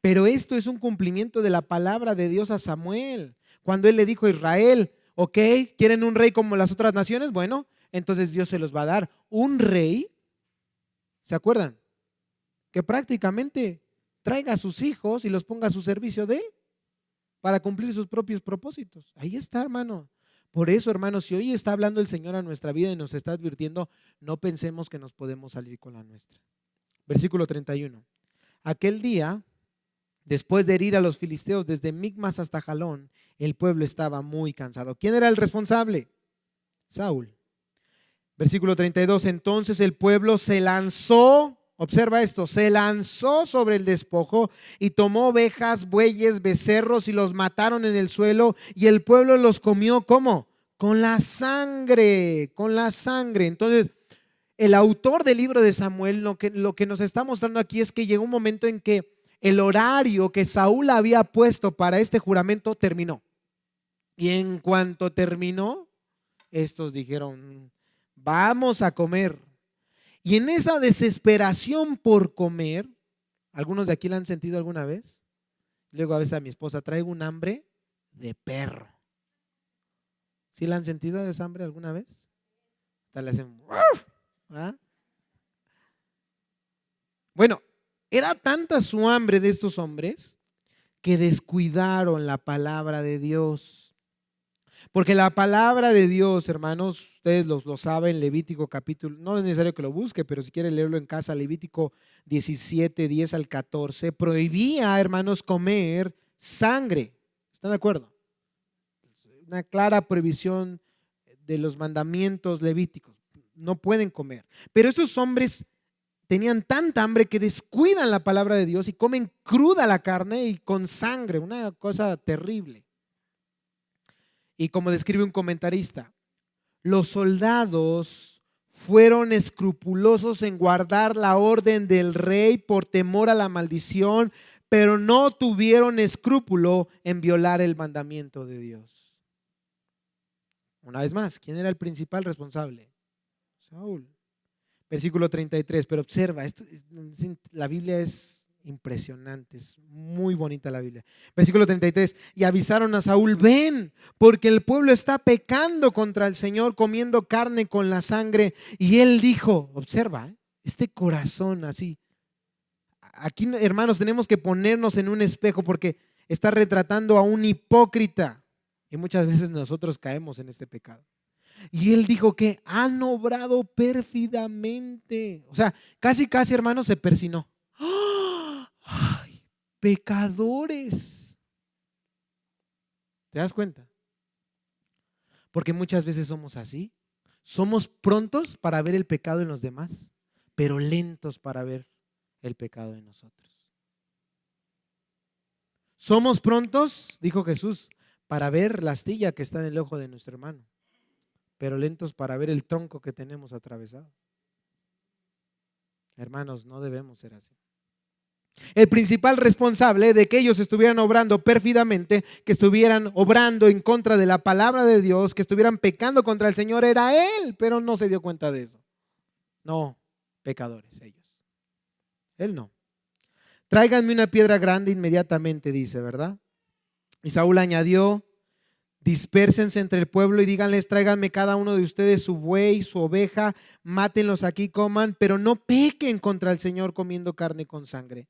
Pero esto es un cumplimiento de la palabra de Dios a Samuel. Cuando él le dijo a Israel, ok, ¿quieren un rey como las otras naciones? Bueno, entonces Dios se los va a dar. Un rey, ¿se acuerdan? Que prácticamente traiga a sus hijos y los ponga a su servicio de él para cumplir sus propios propósitos. Ahí está, hermano. Por eso, hermanos, si hoy está hablando el Señor a nuestra vida y nos está advirtiendo, no pensemos que nos podemos salir con la nuestra. Versículo 31. Aquel día, después de herir a los filisteos desde Micmas hasta Jalón, el pueblo estaba muy cansado. ¿Quién era el responsable? Saúl. Versículo 32, entonces el pueblo se lanzó, observa esto, se lanzó sobre el despojo y tomó ovejas, bueyes, becerros y los mataron en el suelo y el pueblo los comió, ¿cómo? Con la sangre, con la sangre. Entonces, el autor del libro de Samuel lo que nos está mostrando aquí es que llegó un momento en que el horario que Saúl había puesto para este juramento terminó. Y en cuanto terminó, estos dijeron, vamos a comer. Y en esa desesperación por comer, ¿algunos de aquí la han sentido alguna vez? Luego a veces a mi esposa, traigo un hambre de perro. ¿Sí la han sentido esa hambre alguna vez? Hasta le hacen, ¿ah? Bueno, era tanta su hambre de estos hombres que descuidaron la palabra de Dios. Porque la palabra de Dios, hermanos, ustedes lo saben, Levítico capítulo, no es necesario que lo busque, pero si quieren leerlo en casa, Levítico 17, 10 al 14, prohibía, hermanos, comer sangre. ¿Están de acuerdo? Una clara prohibición de los mandamientos levíticos. No pueden comer. Pero estos hombres tenían tanta hambre que descuidan la palabra de Dios y comen cruda la carne y con sangre, una cosa terrible. Y como describe un comentarista, los soldados fueron escrupulosos en guardar la orden del rey por temor a la maldición, pero no tuvieron escrúpulo en violar el mandamiento de Dios. Una vez más, ¿quién era el principal responsable? Saúl. Versículo 33, pero observa, la Biblia es impresionante, es muy bonita la Biblia. Versículo 33, y avisaron a Saúl, ven, porque el pueblo está pecando contra el Señor, comiendo carne con la sangre. Y él dijo, observa, este corazón así. Aquí, hermanos, tenemos que ponernos en un espejo porque está retratando a un hipócrita. Y muchas veces nosotros caemos en este pecado. Y él dijo que han obrado pérfidamente. O sea, casi, hermanos, se persinó. ¡Ay, pecadores! ¿Te das cuenta? Porque muchas veces somos así. Somos prontos para ver el pecado en los demás, pero lentos para ver el pecado en nosotros. Somos prontos, dijo Jesús, para ver la astilla que está en el ojo de nuestro hermano, pero lentos para ver el tronco que tenemos atravesado. Hermanos, no debemos ser así. El principal responsable de que ellos estuvieran obrando pérfidamente, que estuvieran obrando en contra de la palabra de Dios, que estuvieran pecando contra el Señor, era él, pero no se dio cuenta de eso. No, pecadores ellos. Él no. Tráiganme una piedra grande inmediatamente, dice, ¿verdad? Y Saúl añadió, dispérsense entre el pueblo y díganles, tráiganme cada uno de ustedes su buey, su oveja, mátenlos aquí, coman, pero no pequen contra el Señor comiendo carne con sangre.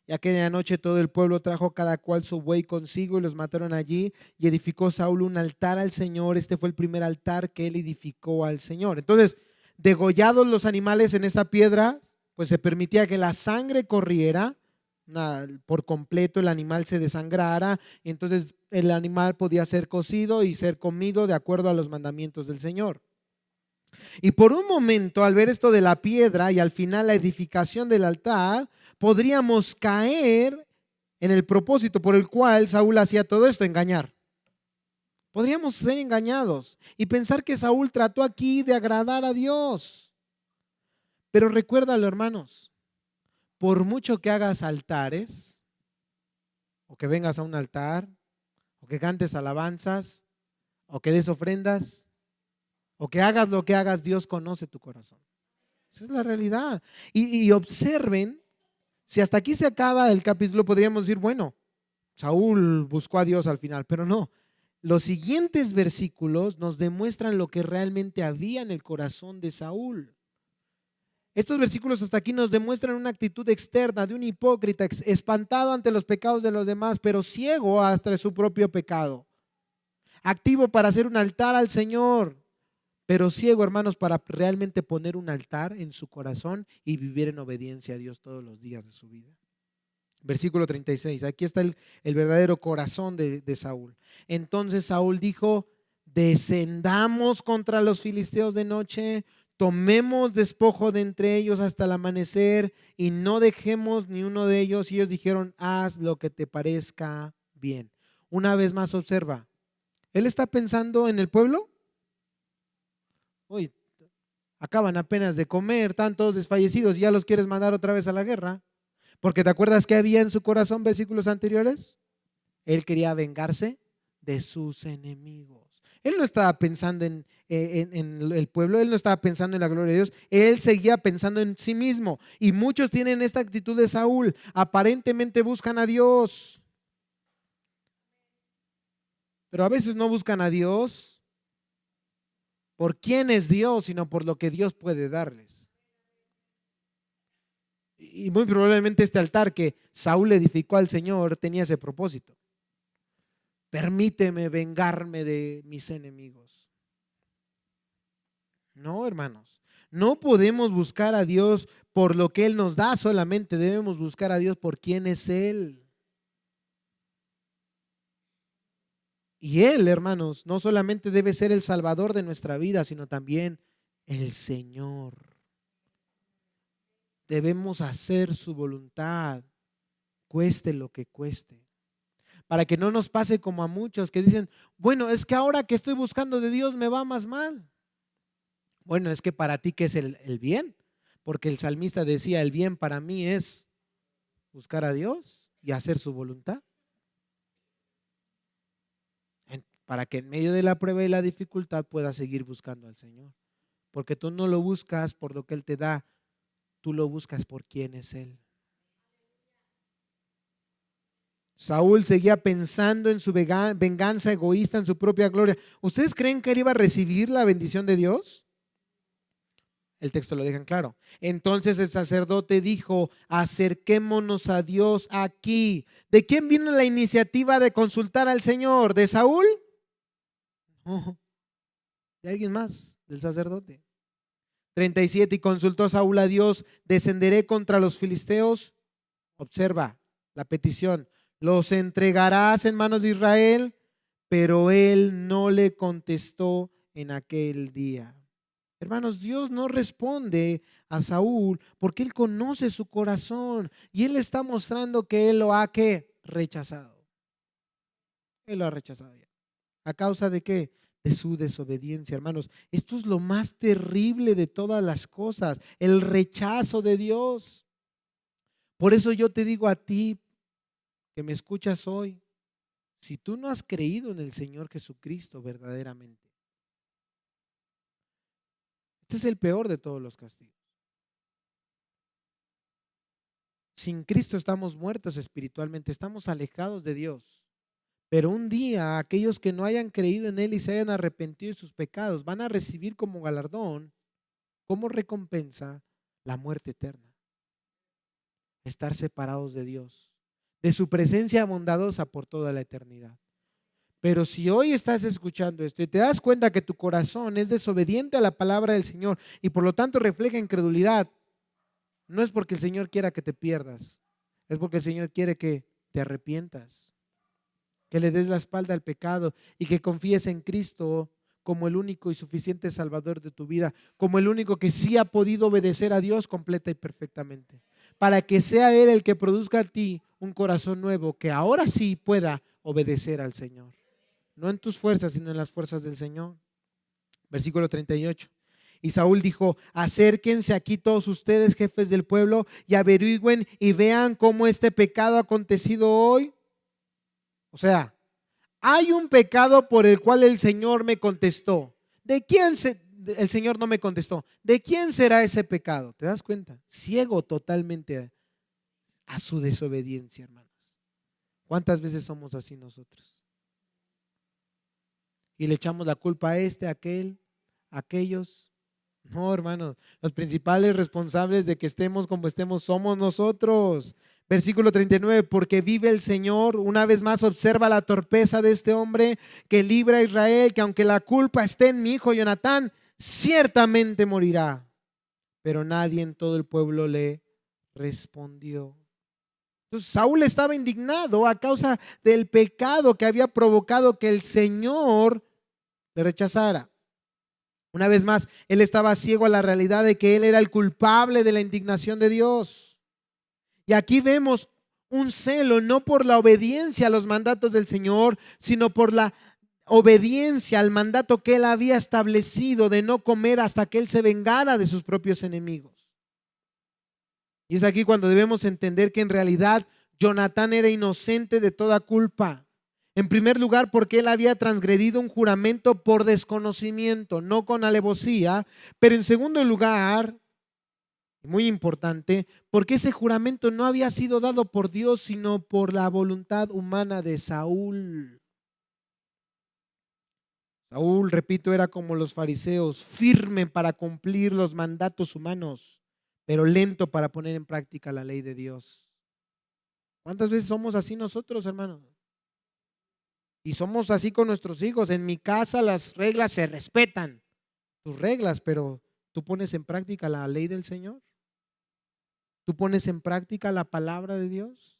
Y aquella noche todo el pueblo trajo cada cual su buey consigo y los mataron allí, y edificó Saúl un altar al Señor. Este fue el primer altar que él edificó al Señor. Entonces, degollados los animales en esta piedra, pues se permitía que la sangre corriera por completo, el animal se desangrara, y entonces el animal podía ser cocido y ser comido de acuerdo a los mandamientos del Señor. Y por un momento, al ver esto de la piedra y al final la edificación del altar, podríamos caer en el propósito por el cual Saúl hacía todo esto, engañar. Podríamos ser engañados y pensar que Saúl trató aquí de agradar a Dios. Pero recuérdalo, hermanos, por mucho que hagas altares, o que vengas a un altar, o que cantes alabanzas, o que des ofrendas, o que hagas lo que hagas, Dios conoce tu corazón. Esa es la realidad. Y observen, si hasta aquí se acaba el capítulo, podríamos decir, bueno, Saúl buscó a Dios al final, pero no. Los siguientes versículos nos demuestran lo que realmente había en el corazón de Saúl. Estos versículos hasta aquí nos demuestran una actitud externa de un hipócrita, espantado ante los pecados de los demás, pero ciego hasta su propio pecado. Activo para hacer un altar al Señor, pero ciego, hermanos, para realmente poner un altar en su corazón y vivir en obediencia a Dios todos los días de su vida. Versículo 36, aquí está el verdadero corazón de Saúl. Entonces Saúl dijo, descendamos contra los filisteos de noche, tomemos despojo de entre ellos hasta el amanecer y no dejemos ni uno de ellos. Y ellos dijeron, haz lo que te parezca bien. Una vez más observa, ¿él está pensando en el pueblo? Uy, acaban apenas de comer, están todos desfallecidos y ya los quieres mandar otra vez a la guerra. Porque ¿te acuerdas qué había en su corazón versículos anteriores? Él quería vengarse de sus enemigos. Él no estaba pensando en el pueblo, él no estaba pensando en la gloria de Dios, él seguía pensando en sí mismo. Y muchos tienen esta actitud de Saúl, aparentemente buscan a Dios, pero a veces no buscan a Dios por quién es Dios, sino por lo que Dios puede darles. Y muy probablemente este altar que Saúl edificó al Señor tenía ese propósito. Permíteme vengarme de mis enemigos. No, hermanos, no podemos buscar a Dios por lo que Él nos da, solamente debemos buscar a Dios por quién es Él. Y Él, hermanos, no solamente debe ser el Salvador de nuestra vida, sino también el Señor. Debemos hacer su voluntad, cueste lo que cueste. Para que no nos pase como a muchos que dicen, bueno, es que ahora que estoy buscando de Dios me va más mal. Bueno, es que para ti, ¿qué es el bien? Porque el salmista decía, el bien para mí es buscar a Dios y hacer su voluntad. Para que en medio de la prueba y la dificultad puedas seguir buscando al Señor. Porque tú no lo buscas por lo que Él te da, tú lo buscas por quién es Él. Saúl seguía pensando en su venganza egoísta, en su propia gloria. ¿Ustedes creen que él iba a recibir la bendición de Dios? El texto lo deja en claro. Entonces el sacerdote dijo, acerquémonos a Dios aquí. ¿De quién vino la iniciativa de consultar al Señor? ¿De Saúl? No, de alguien más, del sacerdote. 37, y consultó Saúl a Dios, descenderé contra los filisteos. Observa la petición, los entregarás en manos de Israel, pero él no le contestó en aquel día. Hermanos, Dios no responde a Saúl porque Él conoce su corazón y Él está mostrando que Él lo ha rechazado. Él lo ha rechazado ya. ¿A causa de qué? De su desobediencia, hermanos. Esto es lo más terrible de todas las cosas, el rechazo de Dios. Por eso yo te digo a ti que me escuchas hoy, si tú no has creído en el Señor Jesucristo verdaderamente, este es el peor de todos los castigos. Sin Cristo estamos muertos espiritualmente, estamos alejados de Dios. Pero un día aquellos que no hayan creído en Él y se hayan arrepentido de sus pecados van a recibir como galardón, como recompensa, la muerte eterna. Estar separados de Dios, de su presencia bondadosa por toda la eternidad. Pero si hoy estás escuchando esto y te das cuenta que tu corazón es desobediente a la palabra del Señor y por lo tanto refleja incredulidad, no es porque el Señor quiera que te pierdas, es porque el Señor quiere que te arrepientas, que le des la espalda al pecado y que confíes en Cristo como el único y suficiente Salvador de tu vida, como el único que sí ha podido obedecer a Dios completa y perfectamente, para que sea Él el que produzca a ti un corazón nuevo que ahora sí pueda obedecer al Señor. No en tus fuerzas, sino en las fuerzas del Señor. Versículo 38. Y Saúl dijo, acérquense aquí todos ustedes, jefes del pueblo, y averigüen y vean cómo este pecado ha acontecido hoy. O sea, hay un pecado por el cual el Señor me contestó. ¿De quién el Señor no me contestó? ¿De quién será ese pecado? ¿Te das cuenta? Ciego totalmente a su desobediencia, hermanos. ¿Cuántas veces somos así nosotros? Y le echamos la culpa a este, a aquel, a aquellos. No, hermanos, los principales responsables de que estemos como estemos somos nosotros. Versículo 39, porque vive el Señor. Una vez más observa la torpeza de este hombre que libra a Israel, que aunque la culpa esté en mi hijo Jonatán, ciertamente morirá. Pero nadie en todo el pueblo le respondió. Entonces, Saúl estaba indignado a causa del pecado que había provocado que el Señor le rechazara. Una vez más, él estaba ciego a la realidad de que él era el culpable de la indignación de Dios. Y aquí vemos un celo no por la obediencia a los mandatos del Señor, sino por la obediencia al mandato que él había establecido de no comer hasta que él se vengara de sus propios enemigos. Y es aquí cuando debemos entender que en realidad Jonatán era inocente de toda culpa. En primer lugar, porque él había transgredido un juramento por desconocimiento, no con alevosía. Pero en segundo lugar, muy importante, porque ese juramento no había sido dado por Dios, sino por la voluntad humana de Saúl. Saúl, repito, era como los fariseos, firme para cumplir los mandatos humanos, pero lento para poner en práctica la ley de Dios. ¿Cuántas veces somos así nosotros, hermanos? Y somos así con nuestros hijos. En mi casa las reglas se respetan, tus reglas, pero ¿tú pones en práctica la ley del Señor? ¿Tú pones en práctica la palabra de Dios?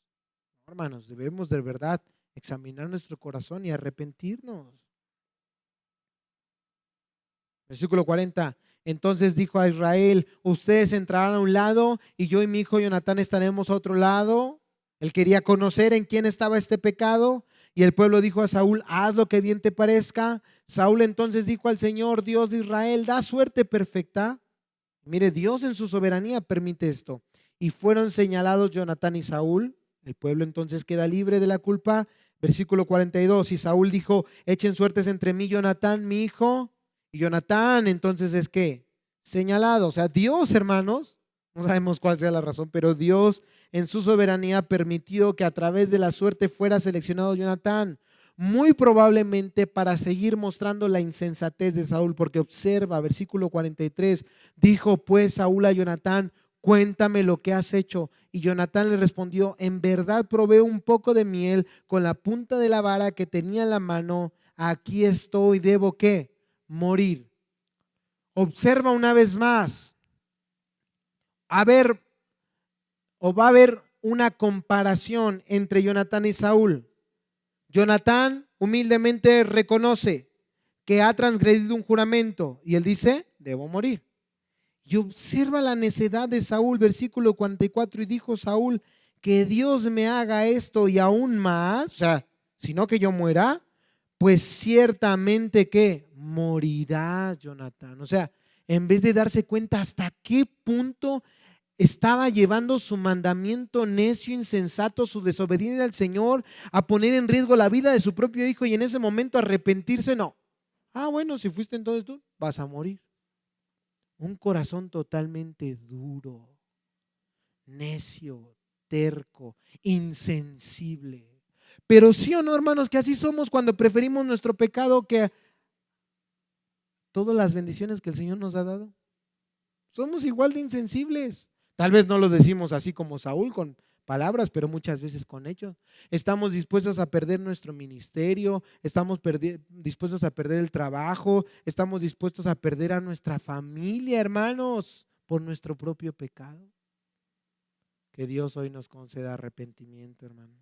Hermanos, debemos de verdad examinar nuestro corazón y arrepentirnos. Versículo 40. Entonces dijo a Israel: ustedes entrarán a un lado y yo y mi hijo Jonatán estaremos a otro lado. Él quería conocer en quién estaba este pecado. Y el pueblo dijo a Saúl: haz lo que bien te parezca. Saúl entonces dijo al Señor, Dios de Israel: da suerte perfecta. Mire, Dios en su soberanía permite esto. Y fueron señalados Jonatán y Saúl. El pueblo entonces queda libre de la culpa. Versículo 42. Y Saúl dijo: echen suertes entre mí y Jonatán, mi hijo. Y Jonatán entonces es que señalado. O sea, Dios, hermanos, no sabemos cuál sea la razón, pero Dios en su soberanía permitió que a través de la suerte fuera seleccionado Jonatán, muy probablemente para seguir mostrando la insensatez de Saúl, porque observa, versículo 43, dijo pues Saúl a Jonatán: cuéntame lo que has hecho. Y Jonatán le respondió: en verdad probé un poco de miel con la punta de la vara que tenía en la mano. Aquí estoy, ¿debo qué? Morir. Observa una vez más. Va a haber una comparación entre Jonatán y Saúl. Jonatán humildemente reconoce que ha transgredido un juramento y él dice: debo morir. Y observa la necedad de Saúl, versículo 44, y dijo Saúl: que Dios me haga esto y aún más, o sea, sino que yo muera, pues ciertamente que morirá Jonatán. O sea, en vez de darse cuenta hasta qué punto estaba llevando su mandamiento necio, insensato, su desobediencia al Señor, a poner en riesgo la vida de su propio hijo y en ese momento arrepentirse, no. Bueno, si fuiste entonces tú, vas a morir. Un corazón totalmente duro, necio, terco, insensible. Pero sí o no, hermanos, que así somos cuando preferimos nuestro pecado que todas las bendiciones que el Señor nos ha dado. Somos igual de insensibles. Tal vez no lo decimos así como Saúl con palabras, pero muchas veces con hechos. Estamos dispuestos a perder nuestro ministerio, estamos dispuestos a perder el trabajo, estamos dispuestos a perder a nuestra familia, hermanos, por nuestro propio pecado. Que Dios hoy nos conceda arrepentimiento, hermano.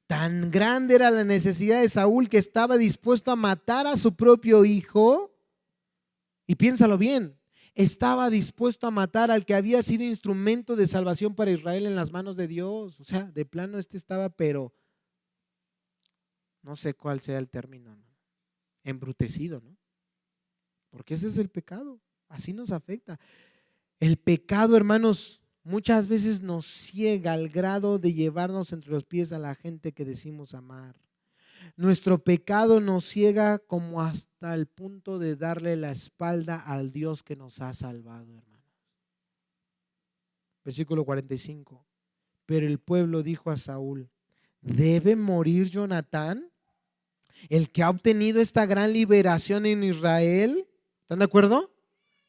Tan grande era la necesidad de Saúl que estaba dispuesto a matar a su propio hijo. Y piénsalo bien, estaba dispuesto a matar al que había sido instrumento de salvación para Israel en las manos de Dios. O sea, de plano estaba, pero no sé cuál sea el término, ¿no? Embrutecido, ¿no? Porque ese es el pecado, así nos afecta. El pecado, hermanos, muchas veces nos ciega al grado de llevarnos entre los pies a la gente que decimos amar. Nuestro pecado nos ciega como hasta el punto de darle la espalda al Dios que nos ha salvado, hermanos. Versículo 45. Pero el pueblo dijo a Saúl: ¿debe morir Jonatán, el que ha obtenido esta gran liberación en Israel? ¿Están de acuerdo?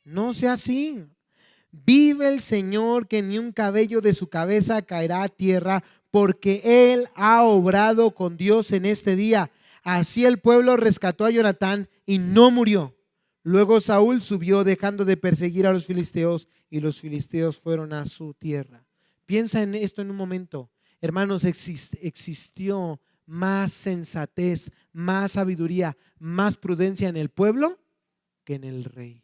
No sea así. Vive el Señor, que ni un cabello de su cabeza caerá a tierra, porque Él ha obrado con Dios en este día. Así el pueblo rescató a Jonatán y no murió. Luego Saúl subió dejando de perseguir a los filisteos y los filisteos fueron a su tierra. Piensa en esto en un momento. Hermanos, existió más sensatez, más sabiduría, más prudencia en el pueblo que en el rey.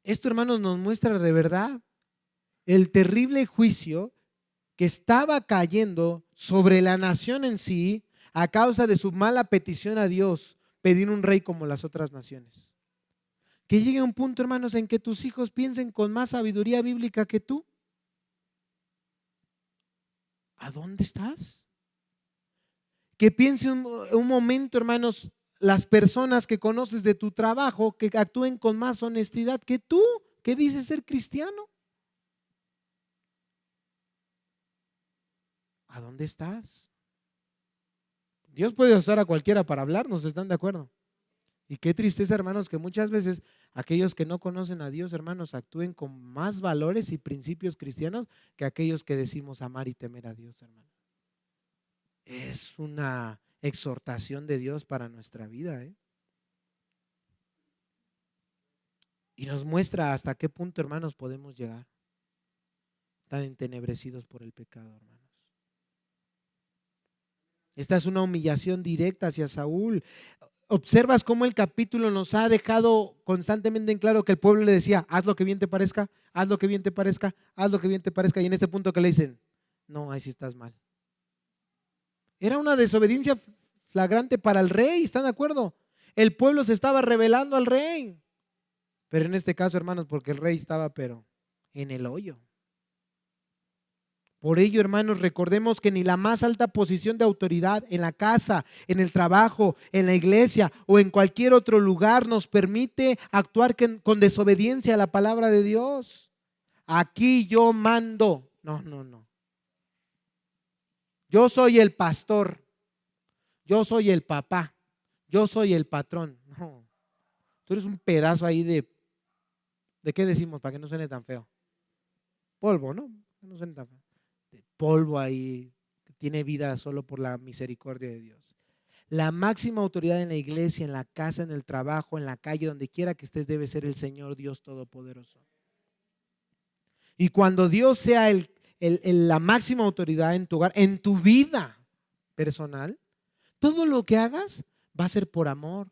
Esto, hermanos, nos muestra de verdad el terrible juicio que estaba cayendo sobre la nación en sí a causa de su mala petición a Dios, pedir un rey como las otras naciones. Que llegue un punto, hermanos, en que tus hijos piensen con más sabiduría bíblica que tú. ¿A dónde estás? Que piense un momento, hermanos, las personas que conoces de tu trabajo, que actúen con más honestidad que tú, que dices ser cristiano. ¿A dónde estás? Dios puede usar a cualquiera para hablarnos, ¿están de acuerdo? Y qué tristeza, hermanos, que muchas veces aquellos que no conocen a Dios, hermanos, actúen con más valores y principios cristianos que aquellos que decimos amar y temer a Dios, hermano. Es una exhortación de Dios para nuestra vida, ¿eh? Y nos muestra hasta qué punto, hermanos, podemos llegar tan entenebrecidos por el pecado, hermanos. Esta es una humillación directa hacia Saúl. Observas cómo el capítulo nos ha dejado constantemente en claro que el pueblo le decía, haz lo que bien te parezca, haz lo que bien te parezca, haz lo que bien te parezca. Y en este punto que le dicen, no, ahí sí estás mal. Era una desobediencia flagrante para el rey, ¿están de acuerdo? El pueblo se estaba rebelando al rey. Pero en este caso, hermanos, porque el rey estaba pero en el hoyo. Por ello, hermanos, recordemos que ni la más alta posición de autoridad en la casa, en el trabajo, en la iglesia o en cualquier otro lugar nos permite actuar con desobediencia a la palabra de Dios. Aquí yo mando. No, no, no. Yo soy el pastor. Yo soy el papá. Yo soy el patrón. No. Tú eres un pedazo ahí ¿de qué decimos para que no suene tan feo? Polvo, ¿no? No suene tan feo. De polvo ahí, que tiene vida solo por la misericordia de Dios. La máxima autoridad en la iglesia, en la casa, en el trabajo, en la calle, donde quiera que estés, debe ser el Señor Dios Todopoderoso. Y cuando Dios sea la máxima autoridad en tu hogar, en tu vida personal, todo lo que hagas va a ser por amor,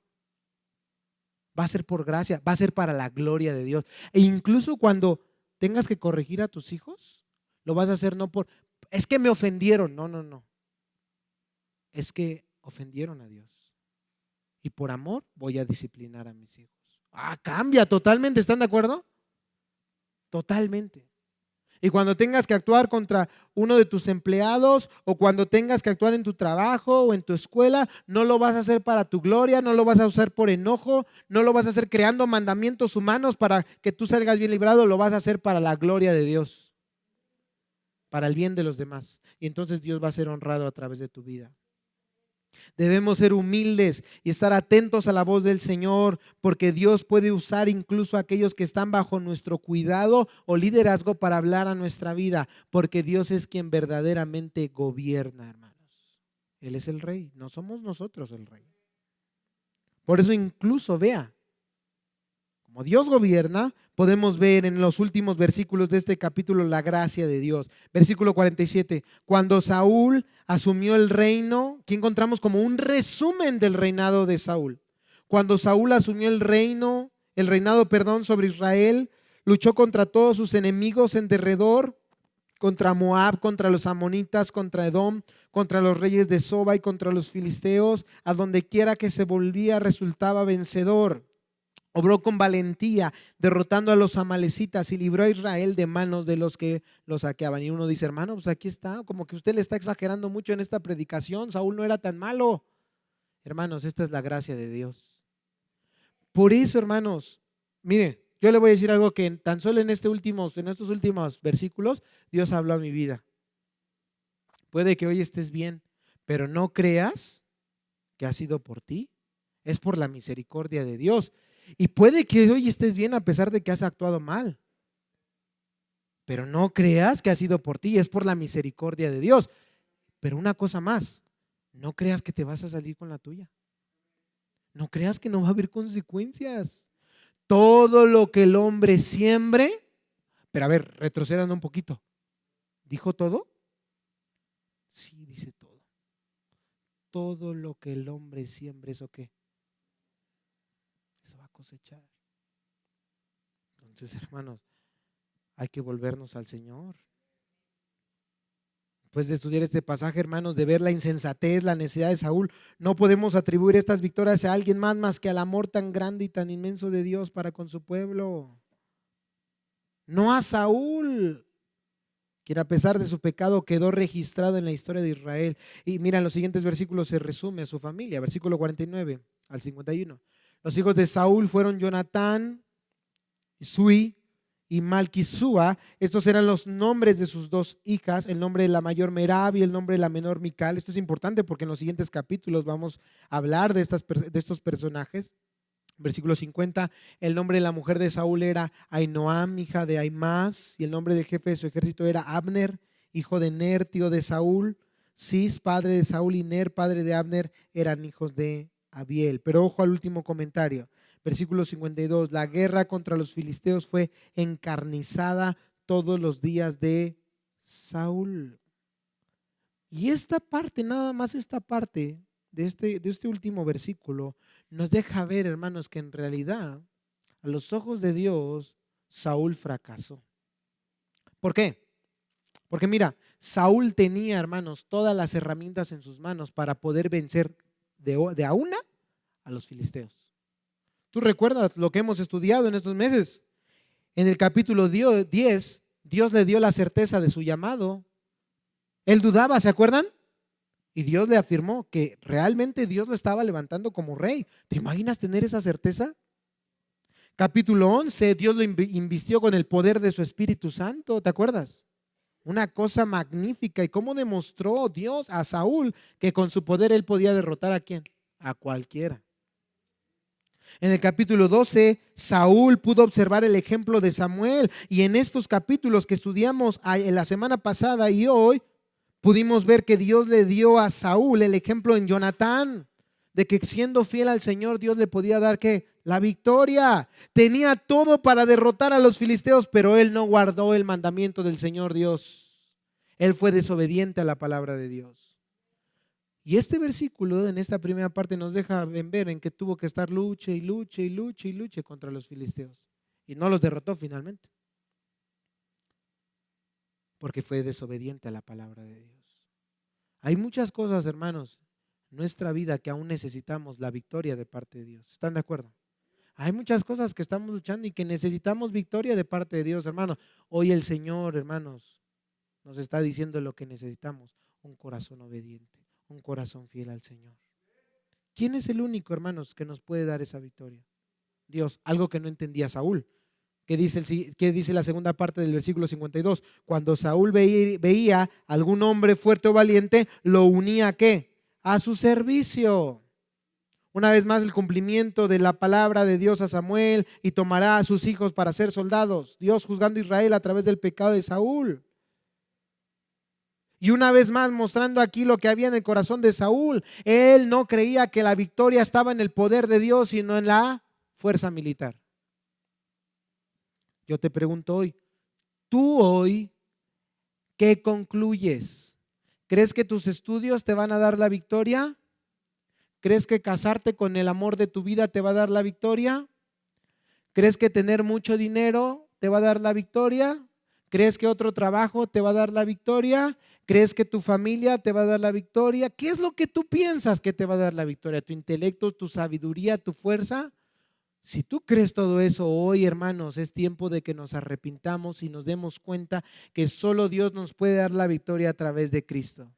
va a ser por gracia, va a ser para la gloria de Dios. E incluso cuando tengas que corregir a tus hijos, lo vas a hacer no por, es que me ofendieron, no, no, no. Es que ofendieron a Dios. Y por amor voy a disciplinar a mis hijos. Cambia totalmente, ¿están de acuerdo? Totalmente. Y cuando tengas que actuar contra uno de tus empleados o cuando tengas que actuar en tu trabajo o en tu escuela, no lo vas a hacer para tu gloria, no lo vas a hacer por enojo, no lo vas a hacer creando mandamientos humanos para que tú salgas bien librado, lo vas a hacer para la gloria de Dios, para el bien de los demás. Y entonces Dios va a ser honrado a través de tu vida. Debemos ser humildes y estar atentos a la voz del Señor, porque Dios puede usar incluso a aquellos que están bajo nuestro cuidado o liderazgo para hablar a nuestra vida, porque Dios es quien verdaderamente gobierna, hermanos. Él es el rey, no somos nosotros el rey. Por eso incluso vea, como Dios gobierna, podemos ver en los últimos versículos de este capítulo la gracia de Dios. Versículo 47, cuando Saúl asumió el reino, que encontramos como un resumen del reinado de Saúl. Cuando Saúl asumió el reinado, sobre Israel, luchó contra todos sus enemigos en derredor, contra Moab, contra los amonitas, contra Edom, contra los reyes de Soba y contra los filisteos. A donde quiera que se volvía resultaba vencedor. Obró con valentía, derrotando a los amalecitas y libró a Israel de manos de los que los saqueaban. Y uno dice, hermano, pues aquí está, como que usted le está exagerando mucho en esta predicación. Saúl no era tan malo. Hermanos, esta es la gracia de Dios. Por eso, hermanos, mire, yo le voy a decir algo que tan solo en estos últimos versículos, Dios habló a mi vida. Puede que hoy estés bien, pero no creas que ha sido por ti. Es por la misericordia de Dios. Y puede que hoy estés bien a pesar de que has actuado mal. Pero no creas que ha sido por ti, es por la misericordia de Dios. Pero una cosa más, no creas que te vas a salir con la tuya. No creas que no va a haber consecuencias. Todo lo que el hombre siembre, pero a ver, retrocedan un poquito. ¿Dijo todo? Sí, dice todo. Todo lo que el hombre siembre, ¿eso qué? Eso va a cosechar. Entonces, hermanos, hay que volvernos al Señor. Después de estudiar este pasaje, hermanos, de ver la insensatez, la necesidad de Saúl, no podemos atribuir estas victorias a alguien más que al amor tan grande y tan inmenso de Dios para con su pueblo. No a Saúl, quien a pesar de su pecado quedó registrado en la historia de Israel. Y mira, en los siguientes versículos se resume a su familia, versículo 49 al 51. Los hijos de Saúl fueron Jonatán, Sui y Malquisúa. Estos eran los nombres de sus dos hijas, el nombre de la mayor Merab y el nombre de la menor Mical. Esto es importante porque en los siguientes capítulos vamos a hablar de estos personajes. Versículo 50, el nombre de la mujer de Saúl era Ainoam, hija de Aimás, y el nombre del jefe de su ejército era Abner, hijo de Ner, tío de Saúl. Cis, padre de Saúl, y Ner, padre de Abner, eran hijos de Abiel. Pero ojo al último comentario. Versículo 52, la guerra contra los filisteos fue encarnizada todos los días de Saúl. Y esta parte, nada más esta parte de este último versículo, nos deja ver, hermanos, que en realidad, a los ojos de Dios, Saúl fracasó. ¿Por qué? Porque mira, Saúl tenía, hermanos, todas las herramientas en sus manos para poder vencer de a una a los filisteos. ¿Tú recuerdas lo que hemos estudiado en estos meses? En el capítulo 10, Dios le dio la certeza de su llamado. Él dudaba, ¿se acuerdan? Y Dios le afirmó que realmente Dios lo estaba levantando como rey. ¿Te imaginas tener esa certeza? Capítulo 11, Dios lo invistió con el poder de su Espíritu Santo, ¿te acuerdas? Una cosa magnífica. ¿Y cómo demostró Dios a Saúl que con su poder él podía derrotar a quién? A cualquiera. En el capítulo 12, Saúl pudo observar el ejemplo de Samuel. Y en estos capítulos que estudiamos en la semana pasada y hoy, pudimos ver que Dios le dio a Saúl el ejemplo en Jonatán, de que siendo fiel al Señor, Dios le podía dar ¿qué? La victoria. Tenía todo para derrotar a los filisteos, pero él no guardó el mandamiento del Señor Dios. Él fue desobediente a la palabra de Dios. Y este versículo en esta primera parte nos deja ver en que tuvo que estar luche y luche y luche y luche contra los filisteos. Y no los derrotó finalmente, porque fue desobediente a la palabra de Dios. Hay muchas cosas, hermanos, en nuestra vida que aún necesitamos la victoria de parte de Dios. ¿Están de acuerdo? Hay muchas cosas que estamos luchando y que necesitamos victoria de parte de Dios, hermanos. Hoy el Señor, hermanos, nos está diciendo lo que necesitamos: un corazón obediente, un corazón fiel al Señor. ¿Quién es el único, hermanos, que nos puede dar esa victoria? Dios. Algo que no entendía Saúl. ¿Qué dice la segunda parte del versículo 52? Cuando Saúl veía algún hombre fuerte o valiente, lo unía ¿a qué? A su servicio. Una vez más, el cumplimiento de la palabra de Dios a Samuel: y tomará a sus hijos para ser soldados. Dios juzgando a Israel a través del pecado de Saúl. Y una vez más mostrando aquí lo que había en el corazón de Saúl. Él no creía que la victoria estaba en el poder de Dios, sino en la fuerza militar. Yo te pregunto hoy, ¿tú hoy qué concluyes? ¿Crees que tus estudios te van a dar la victoria? ¿Crees que casarte con el amor de tu vida te va a dar la victoria? ¿Crees que tener mucho dinero te va a dar la victoria? ¿Crees que otro trabajo te va a dar la victoria? ¿Crees que tu familia te va a dar la victoria? ¿Qué es lo que tú piensas que te va a dar la victoria? ¿Tu intelecto, tu sabiduría, tu fuerza? Si tú crees todo eso hoy, hermanos, es tiempo de que nos arrepintamos y nos demos cuenta que solo Dios nos puede dar la victoria a través de Cristo.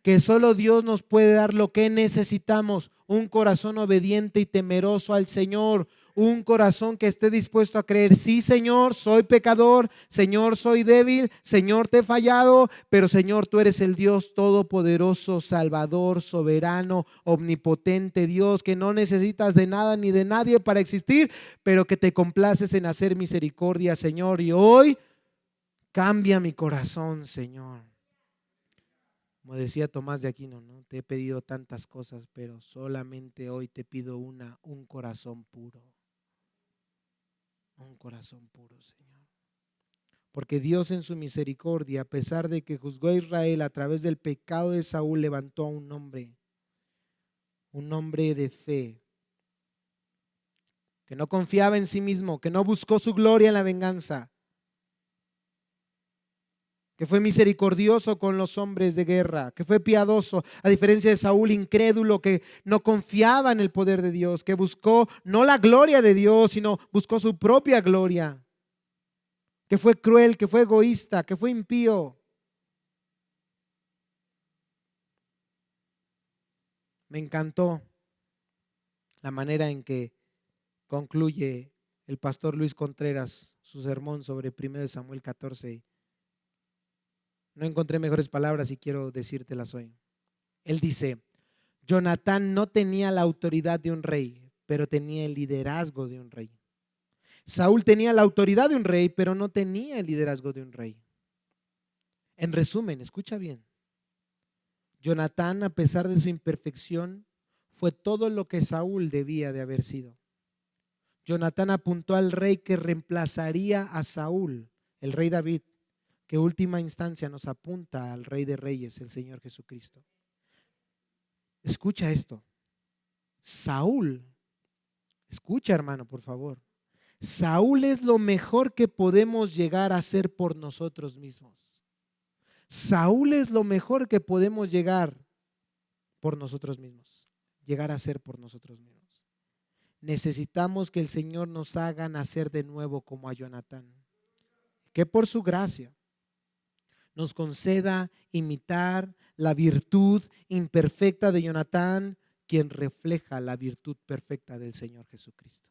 Que solo Dios nos puede dar lo que necesitamos: un corazón obediente y temeroso al Señor, un corazón que esté dispuesto a creer: sí, Señor, soy pecador, Señor, soy débil, Señor, te he fallado, pero Señor, tú eres el Dios todopoderoso, Salvador, soberano, omnipotente, Dios, que no necesitas de nada ni de nadie para existir, pero que te complaces en hacer misericordia, Señor. Y hoy cambia mi corazón, Señor. Como decía Tomás de Aquino, ¿no? Te he pedido tantas cosas, pero solamente hoy te pido un corazón puro. Un corazón puro, Señor. Porque Dios en su misericordia, a pesar de que juzgó a Israel a través del pecado de Saúl, levantó a un hombre de fe, que no confiaba en sí mismo, que no buscó su gloria en la venganza, que fue misericordioso con los hombres de guerra, que fue piadoso, a diferencia de Saúl, incrédulo, que no confiaba en el poder de Dios, que buscó no la gloria de Dios, sino buscó su propia gloria, que fue cruel, que fue egoísta, que fue impío. Me encantó la manera en que concluye el pastor Luis Contreras su sermón sobre 1 Samuel 14. No encontré mejores palabras y quiero decírtelas hoy. Él dice: Jonatán no tenía la autoridad de un rey, pero tenía el liderazgo de un rey. Saúl tenía la autoridad de un rey, pero no tenía el liderazgo de un rey. En resumen, escucha bien. Jonatán, a pesar de su imperfección, fue todo lo que Saúl debía de haber sido. Jonatán apuntó al rey que reemplazaría a Saúl, el rey David, que última instancia nos apunta al Rey de Reyes, el Señor Jesucristo. Escucha esto. Saúl, escucha hermano, por favor. Saúl es lo mejor que podemos llegar a ser por nosotros mismos. Saúl es lo mejor que podemos llegar por nosotros mismos, llegar a ser por nosotros mismos. Necesitamos que el Señor nos haga nacer de nuevo como a Jonatán, que por su gracia nos conceda imitar la virtud imperfecta de Jonatán, quien refleja la virtud perfecta del Señor Jesucristo.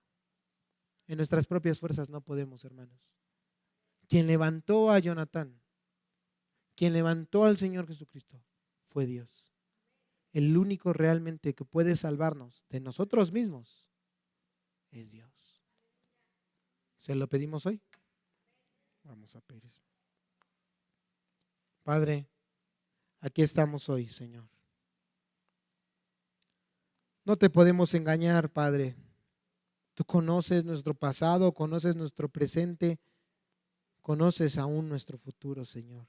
En nuestras propias fuerzas no podemos, hermanos. Quien levantó a Jonatán, quien levantó al Señor Jesucristo, fue Dios. El único realmente que puede salvarnos de nosotros mismos es Dios. ¿Se lo pedimos hoy? Vamos a pedir. Padre, aquí estamos hoy, Señor. No te podemos engañar, Padre. Tú conoces nuestro pasado, conoces nuestro presente, conoces aún nuestro futuro, Señor.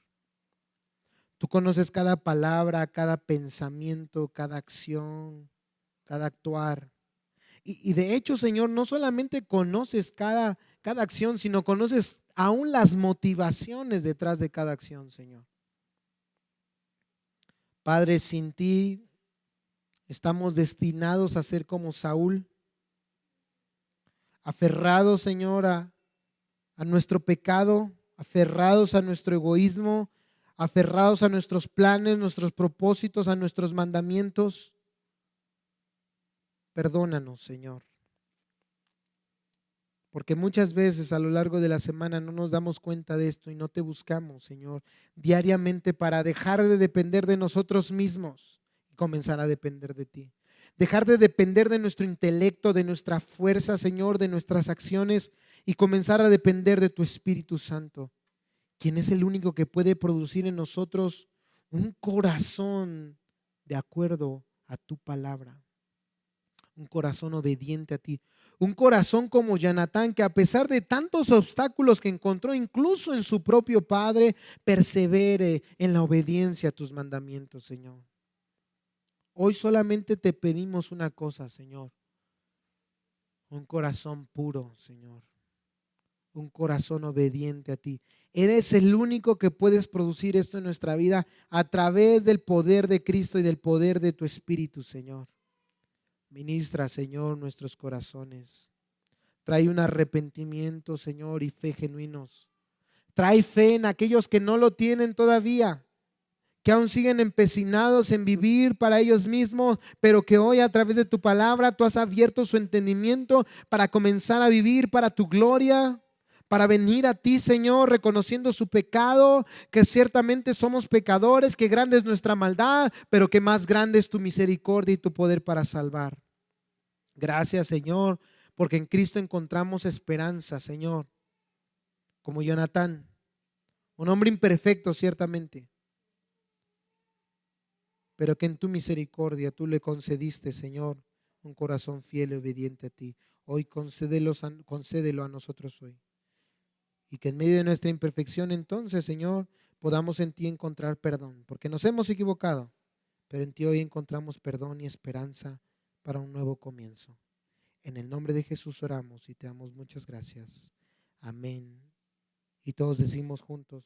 Tú conoces cada palabra, cada pensamiento, cada acción, cada actuar. Y de hecho, Señor, no solamente conoces cada acción, sino conoces aún las motivaciones detrás de cada acción, Señor. Padre, sin ti estamos destinados a ser como Saúl, aferrados, Señor, a nuestro pecado, aferrados a nuestro egoísmo, aferrados a nuestros planes, nuestros propósitos, a nuestros mandamientos. Perdónanos, Señor, porque muchas veces a lo largo de la semana no nos damos cuenta de esto y no te buscamos, Señor, diariamente para dejar de depender de nosotros mismos y comenzar a depender de ti. Dejar de depender de nuestro intelecto, de nuestra fuerza, Señor, de nuestras acciones y comenzar a depender de tu Espíritu Santo, quien es el único que puede producir en nosotros un corazón de acuerdo a tu palabra. Un corazón obediente a ti, un corazón como Jonatán, que a pesar de tantos obstáculos que encontró incluso en su propio padre, persevere en la obediencia a tus mandamientos, Señor. Hoy solamente te pedimos una cosa, Señor: un corazón puro, Señor, un corazón obediente a ti. Eres el único que puedes producir esto en nuestra vida a través del poder de Cristo y del poder de tu Espíritu, Señor. Ministra, Señor, nuestros corazones. Trae un arrepentimiento, Señor, y fe genuinos. Trae fe en aquellos que no lo tienen todavía, que aún siguen empecinados en vivir para ellos mismos, pero que hoy a través de tu palabra tú has abierto su entendimiento para comenzar a vivir para tu gloria, para venir a ti, Señor, reconociendo su pecado, que ciertamente somos pecadores, que grande es nuestra maldad, pero que más grande es tu misericordia y tu poder para salvar. Gracias, Señor, porque en Cristo encontramos esperanza, Señor, como Jonatán, un hombre imperfecto ciertamente, pero que en tu misericordia tú le concediste, Señor, un corazón fiel y obediente a ti. Hoy concédelo a nosotros hoy. y que en medio de nuestra imperfección entonces, Señor, podamos en ti encontrar perdón, porque nos hemos equivocado, pero en ti hoy encontramos perdón y esperanza para un nuevo comienzo. En el nombre de Jesús oramos y te damos muchas gracias. Amén. Y todos decimos juntos.